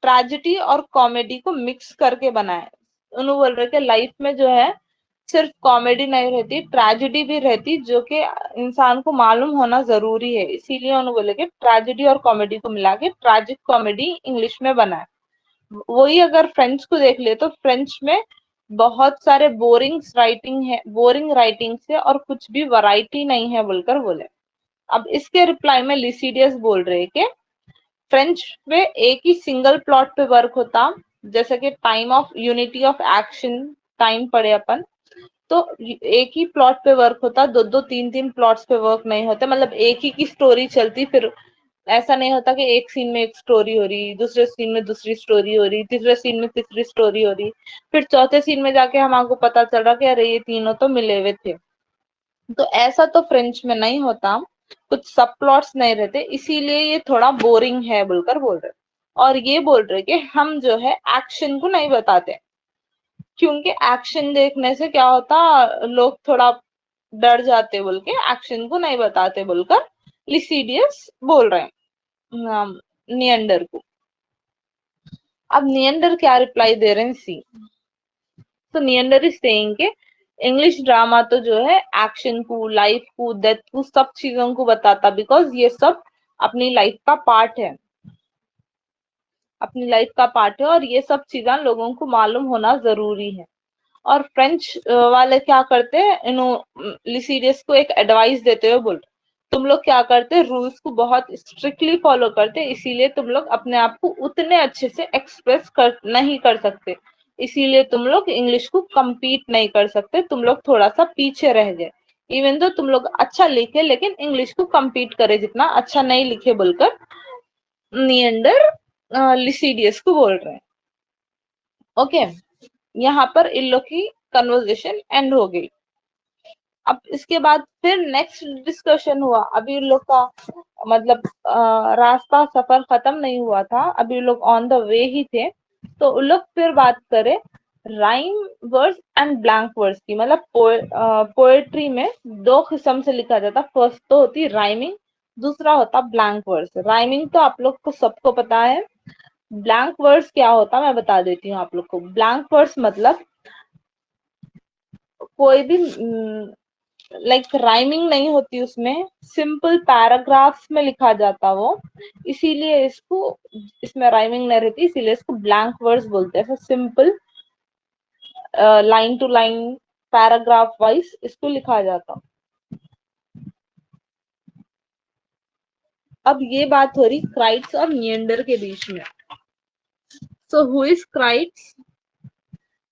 [SPEAKER 1] ट्रेजेडी और कॉमेडी को मिक्स करके बनाए। उन्होंने बोल रहे कि लाइफ में जो है सिर्फ कॉमेडी नहीं रहती, ट्रेजेडी भी रहती, जो कि इंसान को मालूम होना जरूरी है। इसीलिए उन्होंने बोले कि ट्रेजेडी और कॉमेडी को मिला के ट्रैजिक कॉमेडी इंग्लिश में बनाए। वही अगर फ्रेंच को देख ले तो फ्रेंच में बहुत सारे बोरिंग राइटिंग से और कुछ भी वैरायटी नहीं है बोलकर बोले। अब इसके रिप्लाई में लिसिडियस बोल रहे कि फ्रेंच में एक ही सिंगल प्लॉट पे वर्क होता, जैसे कि time of unity of action time पढ़े अपन, तो एक ही प्लॉट पे वर्क होता, दो दो तीन तीन प्लॉट्स पे वर्क नहीं होते, मतलब एक ही की स्टोरी चलती। फिर ऐसा नहीं होता कि एक सीन में एक स्टोरी हो रही, दूसरे सीन में दूसरी स्टोरी हो रही, तीसरे सीन में तीसरी स्टोरी हो रही, फिर चौथे सीन में जाके हमको पता चल रहा कि अरे ये तीनों तो मिले हुए थे। तो ऐसा तो फ्रेंच में नहीं होता, कुछ सब प्लॉट्स नहीं रहते, इसीलिए ये थोड़ा बोरिंग है बोलकर बोल रहे। और ये बोल रहे कि हम जो है एक्शन को नहीं बताते, क्योंकि एक्शन देखने से क्या होता, लोग थोड़ा डर जाते बोल के एक्शन को नहीं बताते बोलकर लिसिडियस बोल रहे हैं नियंडर को। अब नियंडर क्या रिप्लाई दे रहे हैं, सी। तो नियंडर इज सेइंग के इंग्लिश ड्रामा तो जो है एक्शन को, लाइफ को, डेथ को, सब चीजों को बताता, बिकॉज ये सब अपनी लाइफ का पार्ट है, अपनी लाइफ का पार्ट है, और ये सब चीजें लोगों को मालूम होना जरूरी है। और फ्रेंच वाले क्या करते हैं, लिसिडियस को एक एडवाइस देते हुए बोल, तुम लोग क्या करते, रूल्स को बहुत स्ट्रिक्टली फॉलो करते, इसीलिए तुम लोग अपने आप को उतने अच्छे से एक्सप्रेस नहीं कर सकते, इसीलिए तुम लोग इंग्लिश को compete नहीं कर सकते, तुम लोग थोड़ा सा पीछे रह गए। इवन तो तुम लोग अच्छा लिखे, लेकिन इंग्लिश को compete करे जितना अच्छा नहीं लिखे बोलकर नियंडर लिसिडियस को बोल रहे हैं। ओके, यहाँ पर इन लोग की कन्वर्सेशन एंड हो गई। अब इसके बाद फिर नेक्स्ट डिस्कशन हुआ। अभी इन लोग का मतलब रास्ता सफर खत्म नहीं हुआ था, अभी लोग ऑन द वे ही थे। तो उन लोग फिर बात करें rhyme verse and blank verse की। मतलब पोएट्री में दो किस्म से लिखा जाता, फर्स्ट तो होती राइमिंग, दूसरा होता ब्लैंक वर्स। राइमिंग तो आप लोग को सबको पता है, ब्लैंक वर्स क्या होता मैं बता देती हूँ आप लोग को। ब्लैंक वर्स मतलब कोई भी लाइक राइमिंग नहीं होती उसमें, सिंपल पैराग्राफ्स में लिखा जाता वो, इसीलिए इसको, इसमें राइमिंग नहीं रहती, इसीलिए इसको ब्लैंक वर्स बोलते हैं। Simple line to line paragraph wise इसको लिखा जाता। अब ये बात हो रही क्राइट्स और नियंडर के बीच में। So who is Crites,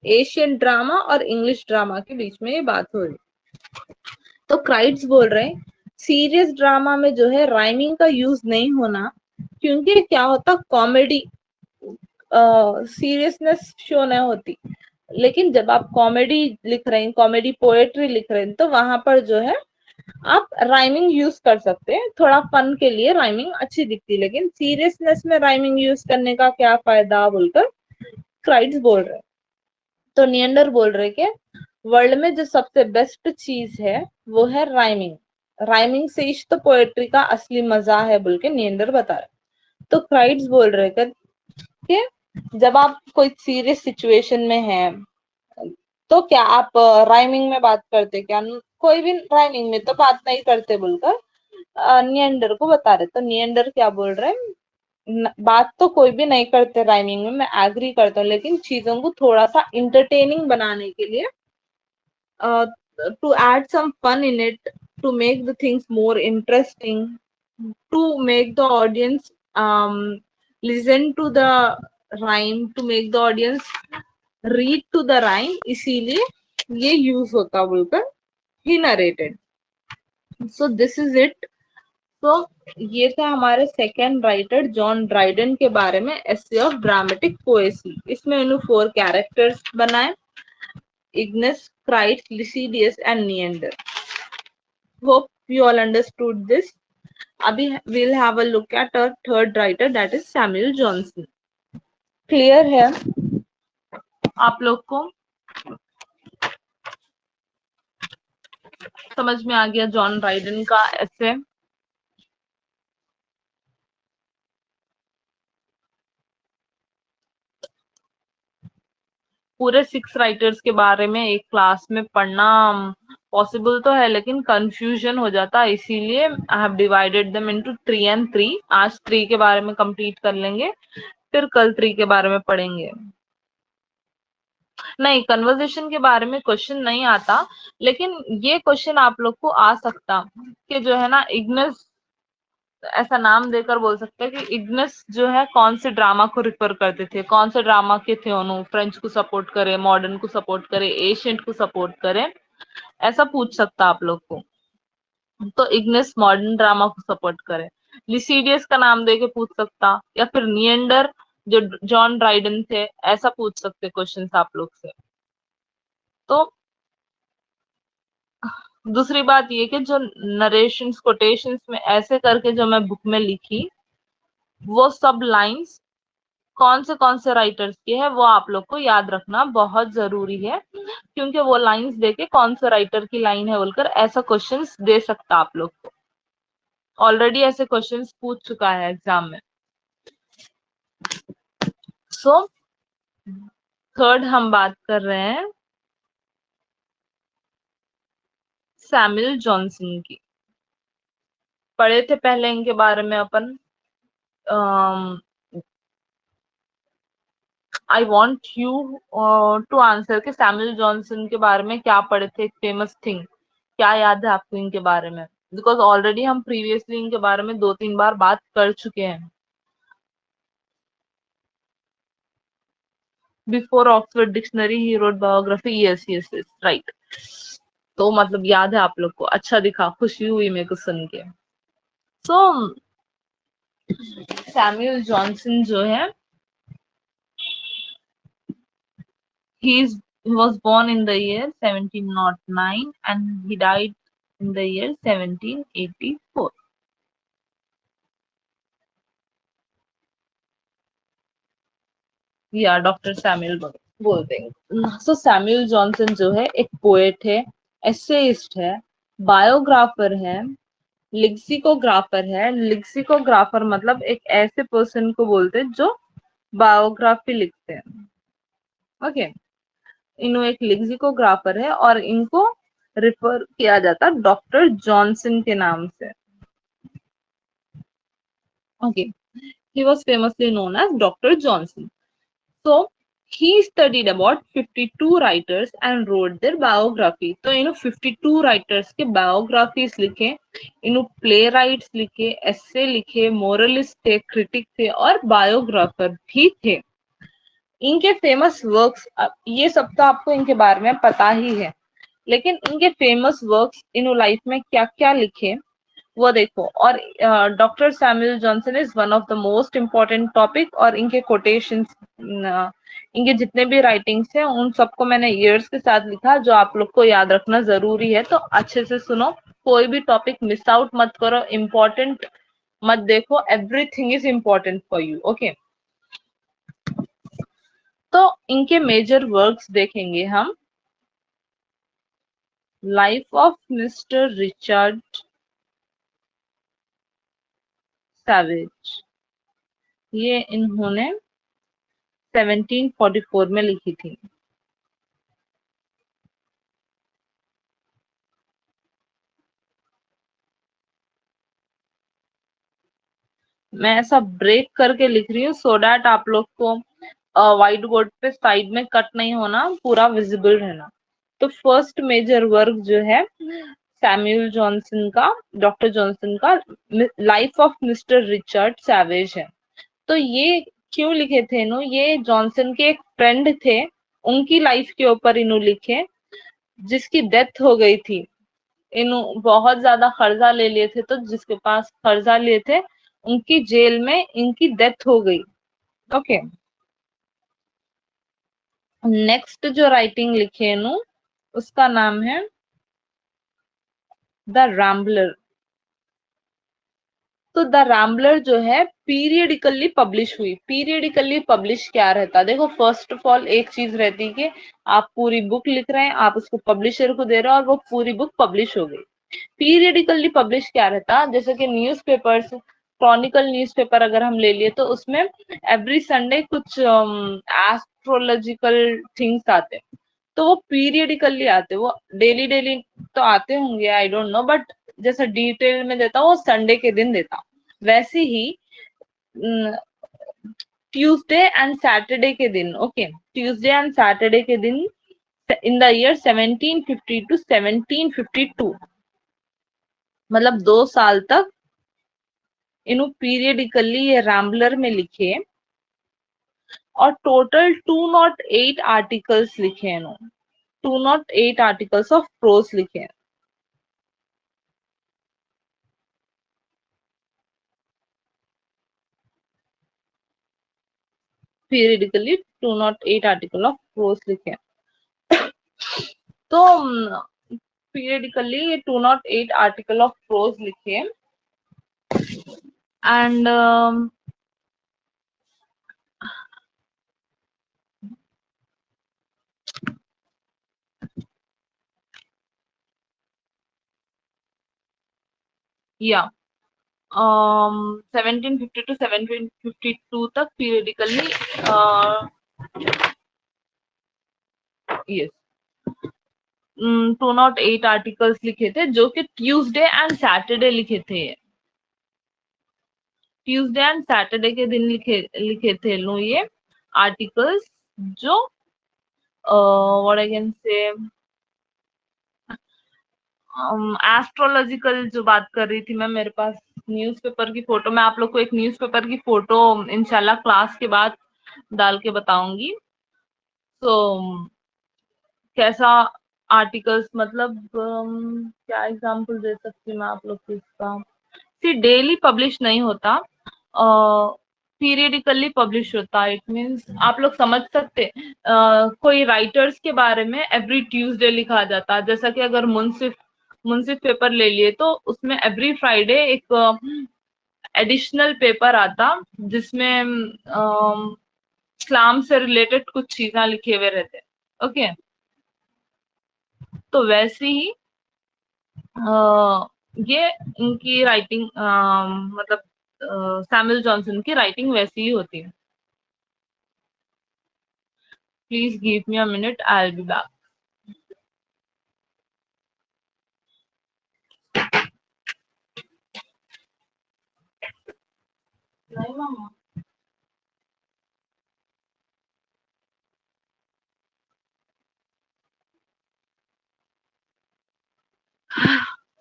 [SPEAKER 1] Asian drama और इंग्लिश ड्रामा के बीच में ये बात हो रही। तो क्राइट्स बोल रहे हैं सीरियस ड्रामा में जो है राइमिंग का यूज नहीं होना, क्योंकि क्या होता, कॉमेडी सीरियसनेस शो नहीं होती। लेकिन जब आप कॉमेडी लिख रहे हैं, कॉमेडी पोएट्री लिख रहे हैं, तो वहां पर जो है आप राइमिंग यूज कर सकते हैं, थोड़ा फन के लिए राइमिंग अच्छी दिखती है, लेकिन सीरियसनेस में राइमिंग यूज करने का क्या फायदा बोलकर क्राइट्स बोल रहे हैं। तो नियंडर बोल रहे कि वर्ल्ड में जो सबसे बेस्ट चीज है वो है राइमिंग, राइमिंग से इश्क तो पोएट्री का असली मजा है बोल के नियंडर बता रहे। तो क्राइट्स बोल रहे कि जब आप कोई सीरियस सिचुएशन में हैं, तो क्या आप राइमिंग में बात करते क्या, कोई भी राइमिंग में तो बात नहीं करते बोलकर नियंडर को बता रहे। तो नियंडर क्या बोल रहे हैं, बात तो कोई भी नहीं करते राइमिंग में, मैं एग्री करता हूँ, लेकिन चीजों को थोड़ा सा इंटरटेनिंग बनाने के लिए, to add some fun in it, to make the things more interesting, to make the audience listen to the rhyme, to make the audience read to the rhyme, इसीलिए ये यूज होता बोलकर ही narrated. So this is it. तो ये था हमारे सेकेंड राइटर जॉन ड्राइडन के बारे में, एसे ऑफ ड्रामेटिक पोएसी. इसमें इन्होंने 4 कैरेक्टर्स बनाए, Eugenius, Crites, Lisideius and Neander. Hope you all understood this. अभी we'll have a look at our third writer, that is Samuel Johnson. Clear है आप लोग को? समझ में आ गया जॉन ड्राइडन का ऐसे? पूरे 6 राइटर्स के बारे में एक क्लास में पढ़ना पॉसिबल तो है, लेकिन कंफ्यूजन हो जाता है, इसीलिए I have divided them into 3 and 3. आज 3 के बारे में कंप्लीट कर लेंगे, फिर कल 3 के बारे में पढ़ेंगे. नहीं, कन्वर्सेशन के बारे में क्वेश्चन नहीं आता, लेकिन ये क्वेश्चन आप लोग को आ सकता कि जो है ना, इग्नस ऐसा नाम देकर बोल सकते हैं कि इग्नस जो है कौन से ड्रामा को रिफर करते थे, कौन से ड्रामा के थे उन्होंने, फ्रेंच को सपोर्ट करे, मॉडर्न को सपोर्ट करे, एशियंट को सपोर्ट करे, ऐसा पूछ सकता आप लोग को. तो इग्नस मॉडर्न ड्रामा को सपोर्ट करे. लिसिडियस का नाम देके पूछ सकता, या फिर निएंडर जो जॉन ड्राइडन थे, ऐसा पूछ सकते क्वेश्चंस आप लोग से. तो दूसरी बात ये कि जो नरेशंस कोटेशंस में ऐसे करके जो मैं बुक में लिखी, वो सब लाइंस कौन से राइटर्स की है वो आप लोग को याद रखना बहुत जरूरी है, क्योंकि वो लाइंस देके कौन से राइटर की लाइन है बोलकर ऐसा क्वेश्चंस दे सकता आप लोग को. ऑलरेडी ऐसे क्वेश्चंस पूछ चुका है एग्जाम में. सो थर्ड हम बात कर रहे हैं सैमुअल जॉनसन की. पढ़े थे पहले इनके बारे में अपन. I want you to answer कि सैमुअल जॉनसन के बारे में क्या पढ़े थे, फेमस थिंग क्या याद है आपको इनके बारे में, बिकॉज ऑलरेडी हम प्रीवियसली इनके बारे में 2-3 बार बात कर चुके हैं. Before Oxford dictionary he wrote biography. Yes yes yes, right. तो मतलब याद है आप लोग को. अच्छा दिखा, खुशी हुई मेरे को सुन के. सो सैमुअल जॉनसन जो है, he was born in the year 1709 and he died in the year 1784. या डॉक्टर सैमुअल बोलते हैं. सो सैमुअल जॉनसन जो है एक पोएट है, एसेइस्ट है, बायोग्राफर है, लिक्सिकोग्राफर है. लिक्सिकोग्राफर मतलब एक ऐसे पर्सन को बोलते हैं जो बायोग्राफी लिखते हैं. ओके, इन्हों एक लिक्सिकोग्राफर है और इनको रिफर किया जाता डॉक्टर जॉनसन के नाम से. Okay, he was famously known as Dr. Johnson. So he studied about 52 writers and wrote their biography. तो इन्हों 52 राइटर्स के बायोग्राफीज लिखे, इन्हों प्ले राइट्स लिखे, एस्से लिखे, मोरलिस्ट थे, क्रिटिक थे और बायोग्राफर भी थे. इनके फेमस वर्क्स, ये सब तो आपको इनके बारे में पता ही है, लेकिन इनके फेमस वर्क्स इन्हों लाइफ में क्या क्या लिखे वो देखो. और doctor Samuel Johnson is one of the most important topic. और इनके कोटेशंस, इनके जितने भी राइटिंग्स हैं उन सबको मैंने ईयर्स के साथ लिखा, जो आप लोग को याद रखना जरूरी है. तो अच्छे से सुनो, कोई भी टॉपिक मिस आउट मत करो, इम्पोर्टेंट मत देखो, everything is important for you. Okay, तो इनके मेजर वर्क्स देखेंगे हम. Life of mister Richard savage, ये इन्होंने 1744 में लिखी थी. मैं ऐसा ब्रेक करके लिख रही हूँ सो दैट आप लोग को व्हाइट बोर्ड पे साइड में कट नहीं होना, पूरा विजिबल रहना. तो फर्स्ट मेजर वर्क जो है सैमुअल जॉनसन का, डॉक्टर जॉनसन का life of mister Richard savage है। तो ये क्यों लिखे थे इन्हों, ये जॉनसन के एक फ्रेंड थे, उनकी लाइफ के ऊपर इन्हों लिखे, जिसकी डेथ हो गई थी। इन्हों बहुत ज्यादा कर्जा ले लिए थे, तो जिसके पास कर्जा लिए थे उनकी जेल में इनकी डेथ हो गई। ओके, नेक्स्ट जो राइटिंग लिखे इन्हों, उसका नाम है द रैम्बलर। तो द रैम्बलर जो है पीरियडिकली पब्लिश हुई। पीरियडिकली पब्लिश क्या रहता है, देखो फर्स्ट ऑफ ऑल एक चीज रहती है कि आप पूरी बुक लिख रहे हैं, आप उसको पब्लिशर को दे रहे हो और वो पूरी बुक पब्लिश हो गई। पीरियडिकली पब्लिश क्या रहता, जैसे कि न्यूज़पेपर्स, क्रॉनिकल न्यूज़पेपर अगर हम ले लिए तो उसमें एवरी संडे कुछ एस्ट्रोलॉजिकल थिंग्स आते, तो वो पीरियडिकली आते, वो डेली डेली तो आते होंगे, आई डोंट नो, बट जैसे डिटेल में देता वो संडे के दिन देता। वैसे ही ट्यूसडे एंड सैटरडे के दिन, ओके, ट्यूसडे एंड सैटरडे के दिन इन द ईयर 1750 टू 1752, मतलब 2 साल तक इन्हों पीरियडिकली ये रैम्बलर में लिखे, और टोटल 208 आर्टिकल्स लिखे हैं इन्होंने, 208 आर्टिकल्स ऑफ प्रोज लिखे हैं पीरियडिकली, 208 आर्टिकल ऑफ प्रोज लिखे हैं। तो पीरियडिकली ये 208 आर्टिकल ऑफ प्रोज लिखे, एंड या 1750 टू 1752 तक पीरियडिकली, यस, 208 आर्टिकल्स लिखे थे, जो कि ट्यूसडे एंड सैटरडे लिखे थे। ट्यूसडे एंड सैटरडे के दिन लिखे लिखे थे लो ये आर्टिकल्स, जो what I can say astrological जो बात कर रही थी मैं, मेरे पास न्यूज़पेपर की फोटो, मैं आप लोग को एक न्यूज़पेपर की फोटो इंशाल्लाह क्लास के बाद डाल के बताऊंगी। तो कैसा आर्टिकल्स, मतलब क्या एग्जांपल दे सकती हूँ मैं आप लोग को इसका। फिर डेली पब्लिश नहीं होता, पीरियडिकली पब्लिश होता है। इट मीन्स आप लोग समझ सकते, कोई राइटर्स के बारे में एवरी ट्यूसडे लिखा जाता है, जैसा कि अगर मुंसिफ मुंसिफ पेपर ले लिए तो उसमें एवरी फ्राइडे एक एडिशनल पेपर आता, जिसमें इस्लाम से रिलेटेड कुछ चीजें लिखे हुए रहते हैं। ओके, तो वैसे ही ये इनकी राइटिंग, मतलब सैमुअल जॉनसन की राइटिंग वैसी ही होती है। Please give me a minute, I will be back. नहीं मामा,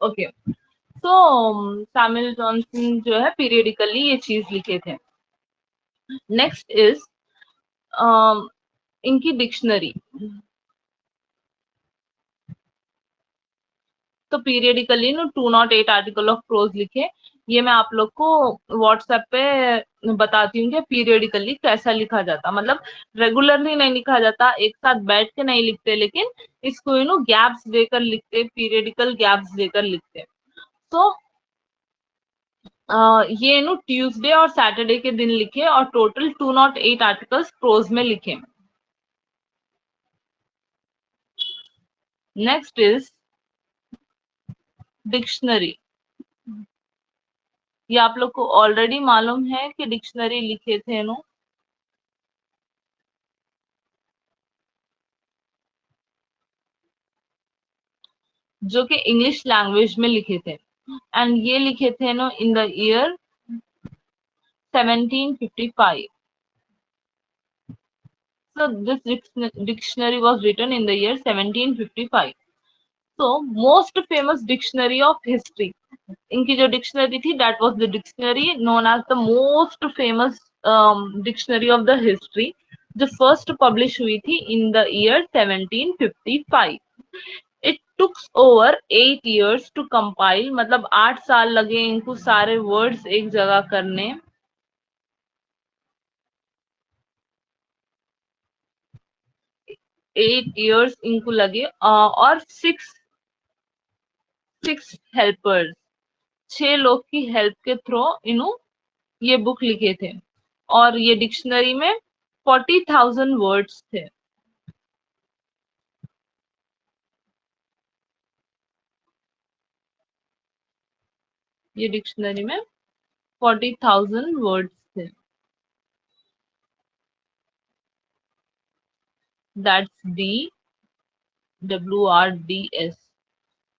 [SPEAKER 1] ओके। तो सैमुअल जॉनसन जो है पीरियडिकली ये चीज लिखे थे। नेक्स्ट इज इनकी डिक्शनरी। तो periodically no 208 article of prose लिखे, ये मैं आप लोग को व्हाट्सएप पे बताती हूँ कि पीरियडिकली कैसा लिखा जाता, मतलब रेगुलरली नहीं लिखा जाता, एक साथ बैठ के नहीं लिखते, लेकिन इसको गैप्स देकर लिखते, पीरियडिकल गैप्स देकर लिखते। तो ये ट्यूसडे और सैटरडे के दिन लिखे, और टोटल 208 आर्टिकल्स प्रोज में लिखे। Next is dictionary. ये आप लोग को ऑलरेडी मालूम है कि डिक्शनरी लिखे थे जो कि इंग्लिश लैंग्वेज में लिखे थे, एंड ये लिखे थे इन the year 1755। So this dictionary was written in the year 1755. So most famous dictionary of history, इनकी जो डिक्शनरी थी that was the dictionary known as the most famous dictionary of the history, जो first publish हुई थी in the year 1755. It took over 8 years to compile, मतलब 8 साल लगे इनको सारे वर्ड्स एक जगह करने. 8 years इनको लगे और सिक्स हेल्पर्स, 6 लोग की हेल्प के थ्रू इन्हों ये बुक लिखे थे. और ये डिक्शनरी में 40,000 वर्ड्स थे. ये डिक्शनरी में 40,000 वर्ड्स थे. That's DWRDS.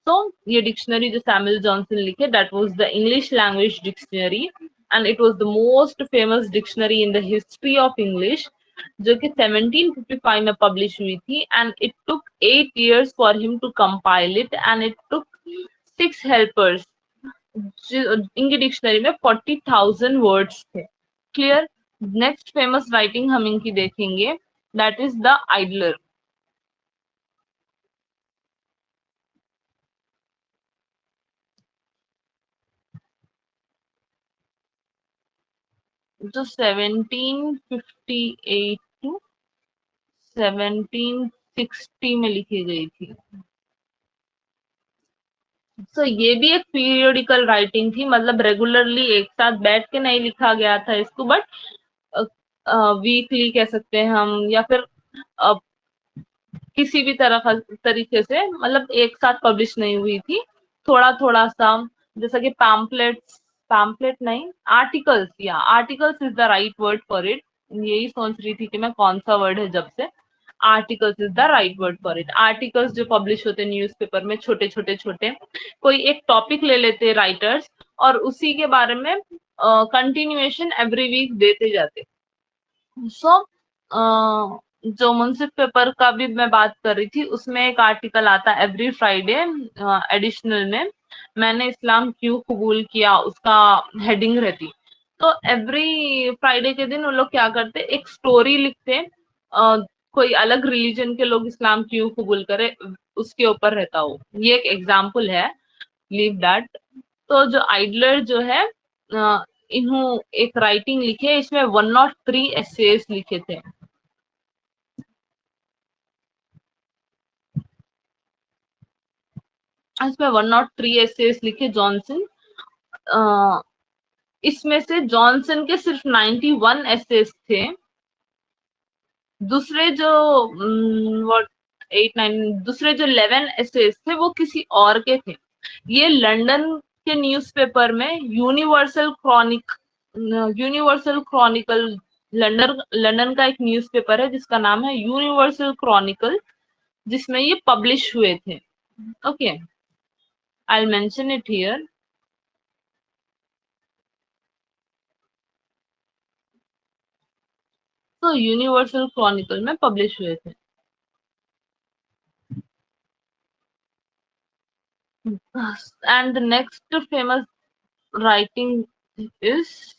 [SPEAKER 1] तो ये डिक्शनरी जो सैमुअल जॉनसन लिखे, that was the English language dictionary and it was the most famous dictionary in the history of English, जो कि 1755 में पब्लिश हुई थी. And it took 8 years for him to compile it and it took 6 helpers. इनकी डिक्शनरी में 40,000 वर्ड्स थे. क्लियर. नेक्स्ट फेमस राइटिंग हम इनकी देखेंगे, दैट इज द आइडलर. जो 1758 टू 1760 में लिखी गई थी. तो ये भी एक पीरियोडिकल राइटिंग थी, मतलब रेगुलरली एक साथ बैठ के नहीं लिखा गया था इसको, बट वीकली कह सकते हैं हम, या फिर किसी भी तरह का तरीके से, मतलब एक साथ पब्लिश नहीं हुई थी, थोड़ा थोड़ा सा. जैसा कि पैम्पलेट नहीं, आर्टिकल्स, या articles is the right word for it. यही सोच रही थी कि मैं कौन सा वर्ड है जब से. Articles is the right word for it. Articles जो पब्लिश होते न्यूज़पेपर में, छोटे छोटे छोटे, कोई एक टॉपिक ले लेते राइटर्स और उसी के बारे में कंटिन्यूएशन एवरी वीक देते जाते. सो जो मुंसिफ पेपर का भी मैं बात कर रही थी, उसमें एक आर्टिकल आता एवरी फ्राइडे एडिशनल में, मैंने इस्लाम क्यों कबूल किया, उसका हेडिंग रहती. तो एवरी फ्राइडे के दिन वो लोग क्या करते, एक स्टोरी लिखते, कोई अलग रिलीजन के लोग इस्लाम क्यों कबूल करे, उसके ऊपर रहता हो. ये एक एग्जाम्पल है, लीव दैट. तो जो आइडलर जो है, इन्हों एक राइटिंग लिखे, इसमें 103 एसेस लिखे थे. इसमें 103 एसेस लिखे जॉनसन. इसमें से जॉनसन के सिर्फ 91 एसेस थे. दूसरे जो व्हाट 8 9 दूसरे जो 11 एसेस थे वो किसी और के थे. ये लंदन के न्यूज़पेपर में यूनिवर्सल क्रॉनिकल, लंदन का एक न्यूज़पेपर है जिसका नाम है यूनिवर्सल क्रॉनिकल, जिसमें ये पब्लिश हुए थे. Okay, I'll mention it here. तो यूनिवर्सल क्रॉनिकल में पब्लिश हुए थे. And the next famous writing is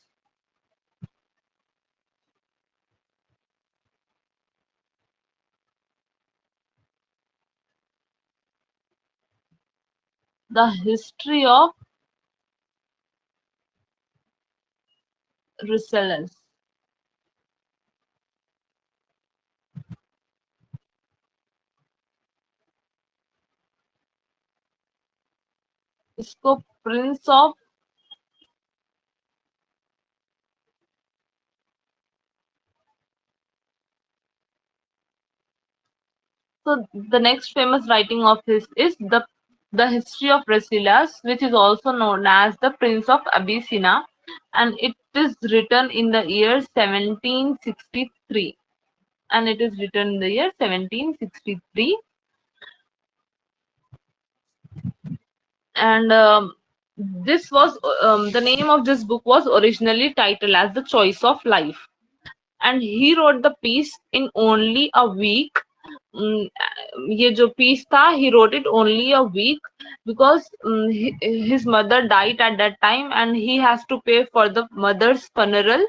[SPEAKER 1] the history of Rasselas. इसको Prince of So the next famous writing of his is the history of Rasselas, which is also known as the Prince of Abyssinia, and it is written in the year 1763. And it is written in the year 1763. And this was the name of this book was originally titled as The Choice of Life, and he wrote the piece in only a week. ये जो piece था, he wrote it only a week because his mother died at that time and he has to pay for the mother's funeral.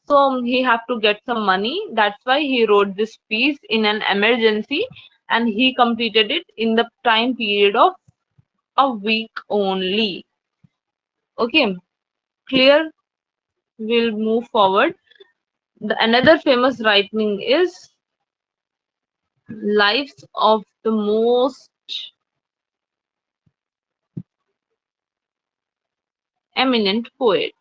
[SPEAKER 1] So he have to get some money. That's why he wrote this piece in an emergency, and he completed it in the time period of a week only. Okay, clear? We'll move forward. Another famous writing is Lives of the Most Eminent Poet.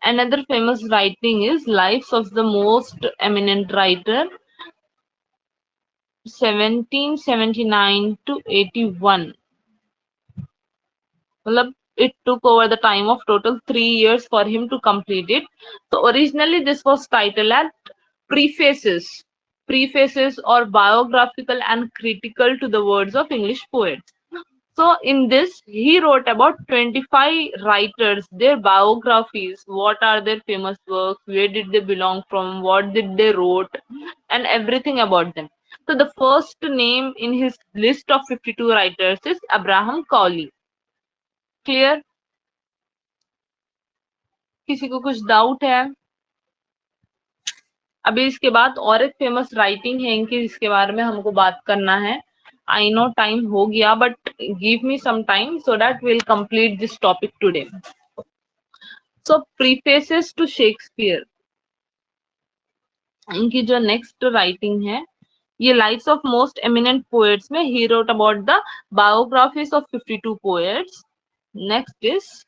[SPEAKER 1] Another famous writing is Lives of the Most Eminent Writer, 1779 to 81. Matlab, it took over the time of total 3 years for him to complete it. So originally this was titled as Prefaces. Prefaces or biographical and critical to the words of English poets. So in this, he wrote about 25 writers, their biographies, what are their famous works, where did they belong from, what did they wrote, and everything about them. So the first name in his list of 52 writers is Abraham Cowley. Clear? किसी को कुछ डाउट है? अभी इसके बाद और एक फेमस राइटिंग है इनकी जिसके बारे में हमको बात करना है. आई नो टाइम हो गया but give me some time so that will complete this topic today. So prefaces to Shakespeare, इनकी जो नेक्स्ट राइटिंग है ये lives of most eminent poets में he wrote about the biographies of 52 poets. Next is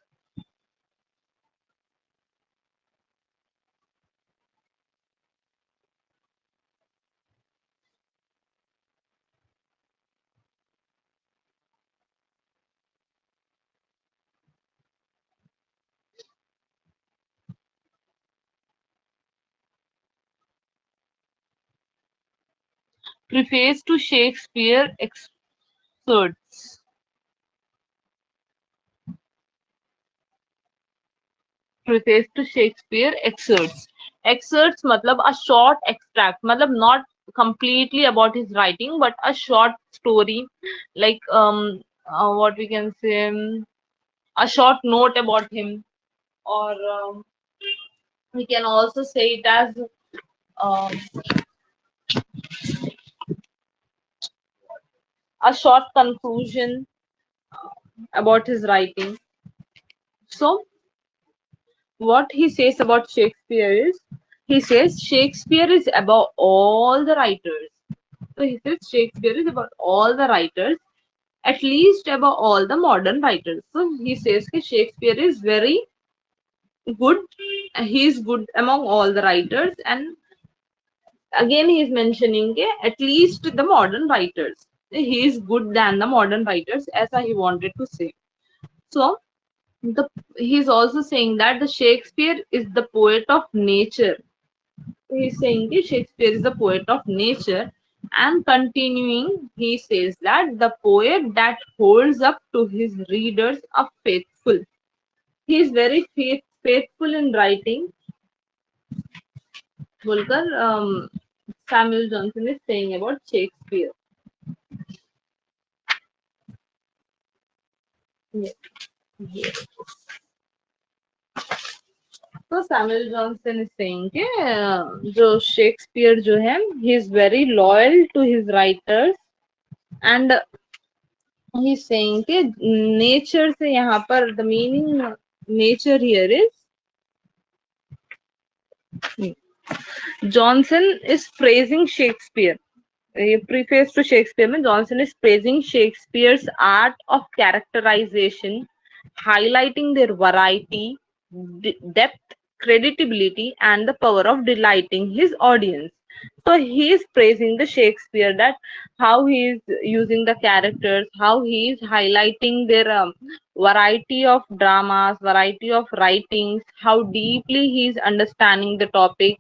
[SPEAKER 1] preface to Shakespeare excerpts. Preface to Shakespeare excerpts. Excerpts मतलब a short extract, मतलब not completely about his writing, but a short story, like what we can say, a short note about him, or we can also say it as um, a short conclusion about his writing. So what he says about Shakespeare is, he says Shakespeare is above all the writers. So he says Shakespeare is about all the writers, at least above all the modern writers. So he says that Shakespeare is very good. He is good among all the writers, and again he is mentioning at least the modern writers. He is good than the modern writers, as he wanted to say. So he's also saying that the Shakespeare is the poet of nature. He's saying that Shakespeare is the poet of nature, and continuing, he says that the poet that holds up to his readers are faithful. He is very faithful in writing. बोलकर Samuel Johnson is saying about Shakespeare. Yeah. तो सैमुअल जॉनसन इज सेइंग कि जो शेक्सपियर जो है he is very loyal to his writers, and he is saying कि नेचर से यहाँ पर the meaning nature here is, Johnson is praising Shakespeare. ये प्रीफेस टू शेक्सपियर में Johnson is praising Shakespeare's art of characterization, highlighting their variety, depth, credibility, and the power of delighting his audience. So he is praising the Shakespeare, that how he is using the characters, how he is highlighting their variety of dramas, variety of writings, how deeply he is understanding the topic,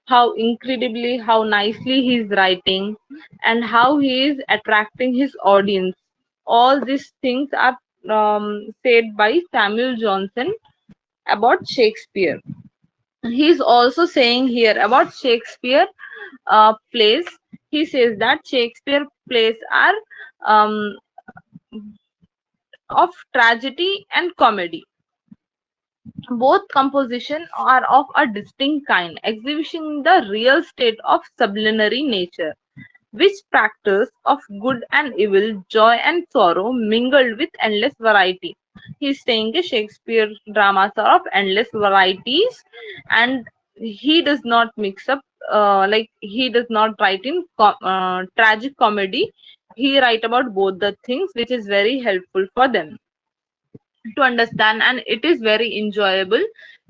[SPEAKER 1] how incredibly, how nicely he is writing, and how he is attracting his audience. All these things are said by Samuel Johnson about Shakespeare. He's also saying here about Shakespeare plays. He says that Shakespeare plays are um, of tragedy and comedy. Both compositions are of a distinct kind, exhibiting the real state of sublunary nature, which practice of good and evil, joy and sorrow, mingled with endless variety. He's saying that Shakespeare dramas are of endless varieties, and he does not mix up, like he does not write in tragic comedy. He write about both the things, which is very helpful for them to understand, and it is very enjoyable.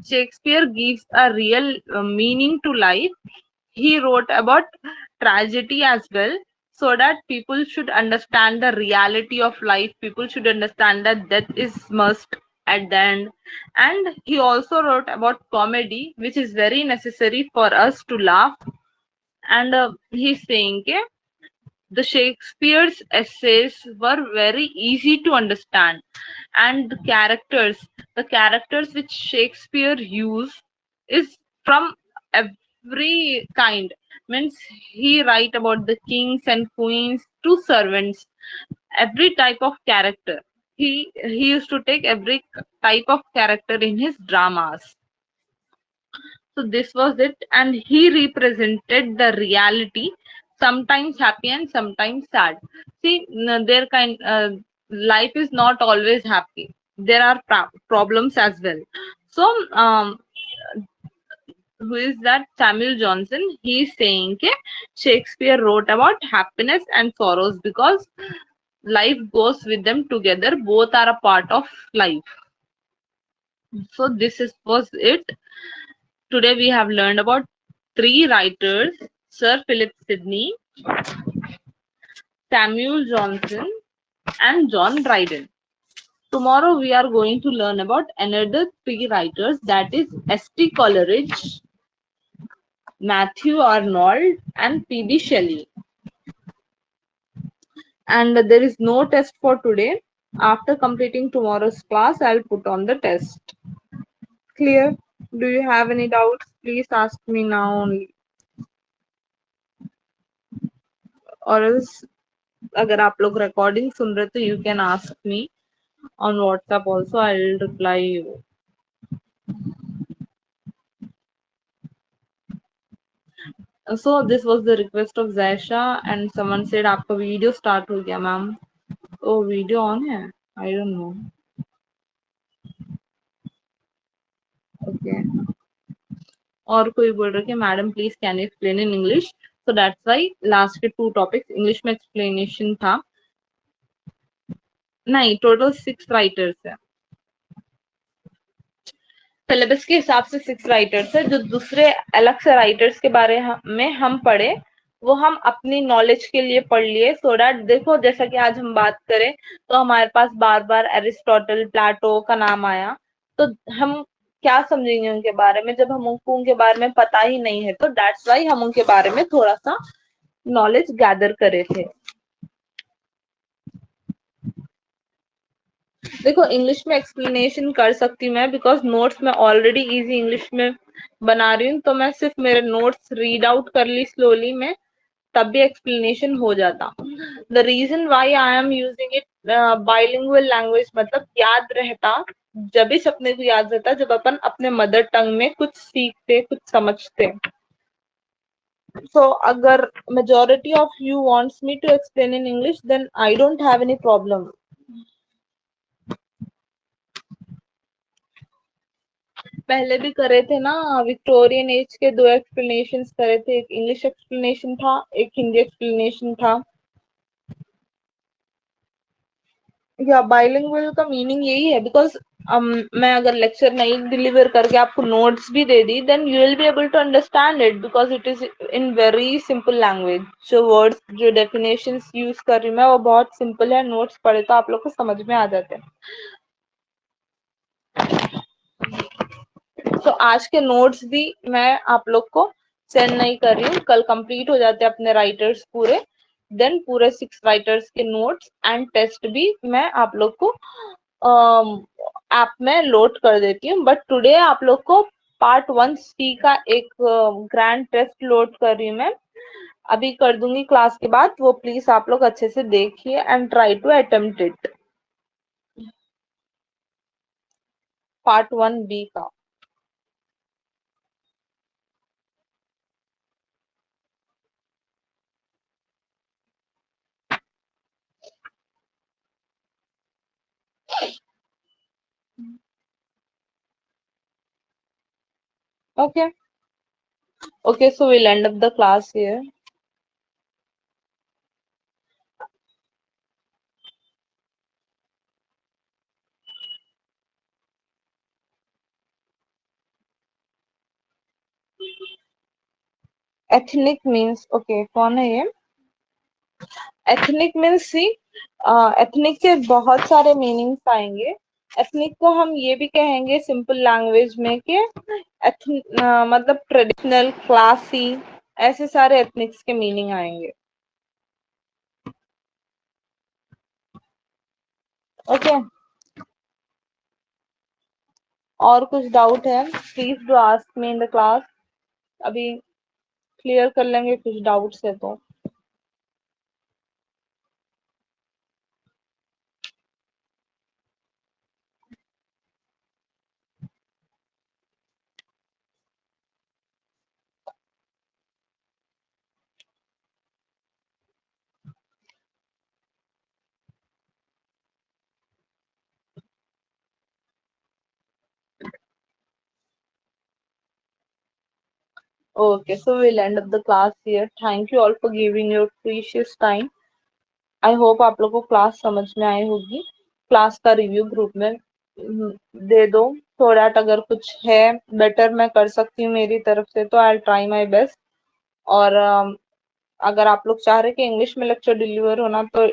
[SPEAKER 1] Shakespeare gives a real meaning to life. He wrote about tragedy as well, so that people should understand the reality of life. People should understand that death is must at the end. And he also wrote about comedy, which is very necessary for us to laugh. And he's saying the Shakespeare's essays were very easy to understand, and the characters which Shakespeare used is from every kind. Means he write about the kings and queens to servants, every type of character. He used to take every type of character in his dramas. So this was it, and he represented the reality, sometimes happy and sometimes sad. See, their kind life is not always happy. There are problems as well. So, who is that? Samuel Johnson. He is saying that Shakespeare wrote about happiness and sorrows because life goes with them together. Both are a part of life. So was it. Today we have learned about three writers: Sir Philip Sidney, Samuel Johnson, and John Dryden. Tomorrow we are going to learn about another three writers, that is S.T. Coleridge, Matthew Arnold, and P.B. Shelley. And there is no test for today. After completing tomorrow's class, I will put on the test. Clear? Do you have any doubts? Please ask me now only. Or else अगर आप लोग recording सुन रहे तो you can ask me on WhatsApp also. I will reply you. So this was the request of Zaisha, and someone said आपका video start हो गया मैम. Oh, video on है? I don't know. Okay. और कोई बोल रहा है कि madam please can you explain in English. So that's why last के 2 टॉपिक्स इंग्लिश में एक्सप्लेनेशन था. नहीं, टोटल 6 राइटर्स है. सिलेबस के हिसाब से 6 राइटर्स है. जो दूसरे अलग से राइटर्स के बारे में हम पढ़े, वो हम अपनी नॉलेज के लिए पढ़ लिए. सो दैट देखो, जैसा कि आज हम बात करें तो हमारे पास बार बार एरिस्टोटल, प्लेटो का नाम आया, तो हम क्या समझेंगे उनके बारे में जब हमको उनके बारे में पता ही नहीं है. तो दैट्स वाई हम उनके बारे में थोड़ा सा नॉलेज गैदर करे थे. देखो, इंग्लिश में एक्सप्लेनेशन कर सकती हूँ मैं, बिकॉज नोट्स मैं ऑलरेडी इजी इंग्लिश में बना रही हूँ. तो मैं सिर्फ मेरे नोट्स रीड आउट कर ली स्लोली में, तब भी एक्सप्लेनेशन हो जाता. The reason why I am using it bilingual language, मतलब याद रहता जब इस अपने को याद रहता जब अपन अपने मदर टंग में कुछ सीखते, कुछ समझते. So अगर majority of you wants me to explain in English, then I don't have any problem. पहले भी करे थे ना, विक्टोरियन एज के 2 एक्सप्लेनेशन करे थे. एक इंग्लिश एक्सप्लेनेशन था, एक हिंदी एक्सप्लेनेशन था. या बाइलिंगुअल का मीनिंग यही है, बिकॉज मैं अगर लेक्चर नहीं डिलीवर करके आपको नोट्स भी दे दी, then you will be able to understand it, because it is in very simple language. जो वर्ड्स, जो डेफिनेशंस यूज कर रही हूँ मैं, वो बहुत सिंपल है. नोट्स पढ़े तो आप लोग को समझ में आ जाते हैं. तो आज के नोट्स भी मैं आप लोग को सेंड नहीं कर रही हूँ. कल कंप्लीट हो जाते हैं अपने राइटर्स पूरे, देन पूरे 6 राइटर्स के नोट्स एंड टेस्ट भी मैं आप लोग को ऐप में लोड कर देती हूँ, बट टुडे आप लोग को पार्ट 1C का एक ग्रैंड टेस्ट लोड कर रही हूँ मैं, अभी कर दूंगी क्लास के बाद। वो प्लीज आप लोग अच्छे से देखिए and try to attempt it, part 1B का। Okay. Okay, so we'll end up the class here. Ethnic means, okay, कौन है ये? एथनिक मीन्स सी, एथनिक के बहुत सारे मीनिंग्स आएंगे। एथनिक को हम ये भी कहेंगे सिंपल लैंग्वेज में कि मतलब ट्रेडिशनल, क्लासी, ऐसे सारे एथनिक्स के मीनिंग आएंगे। ओके, और कुछ डाउट है please do ask me in the class. अभी क्लियर कर लेंगे कुछ डाउट्स है तो। Okay, so we'll end up the class here. Thank you all for giving your precious time. I hope आप लोगों को क्लास समझ में आई होगी। क्लास का रिव्यू ग्रुप में दे दो, सो दैट अगर कुछ है बेटर मैं कर सकती हूँ मेरी तरफ से तो आई ट्राई माई बेस्ट। और अगर आप लोग चाह रहे कि इंग्लिश में लेक्चर डिलीवर होना तो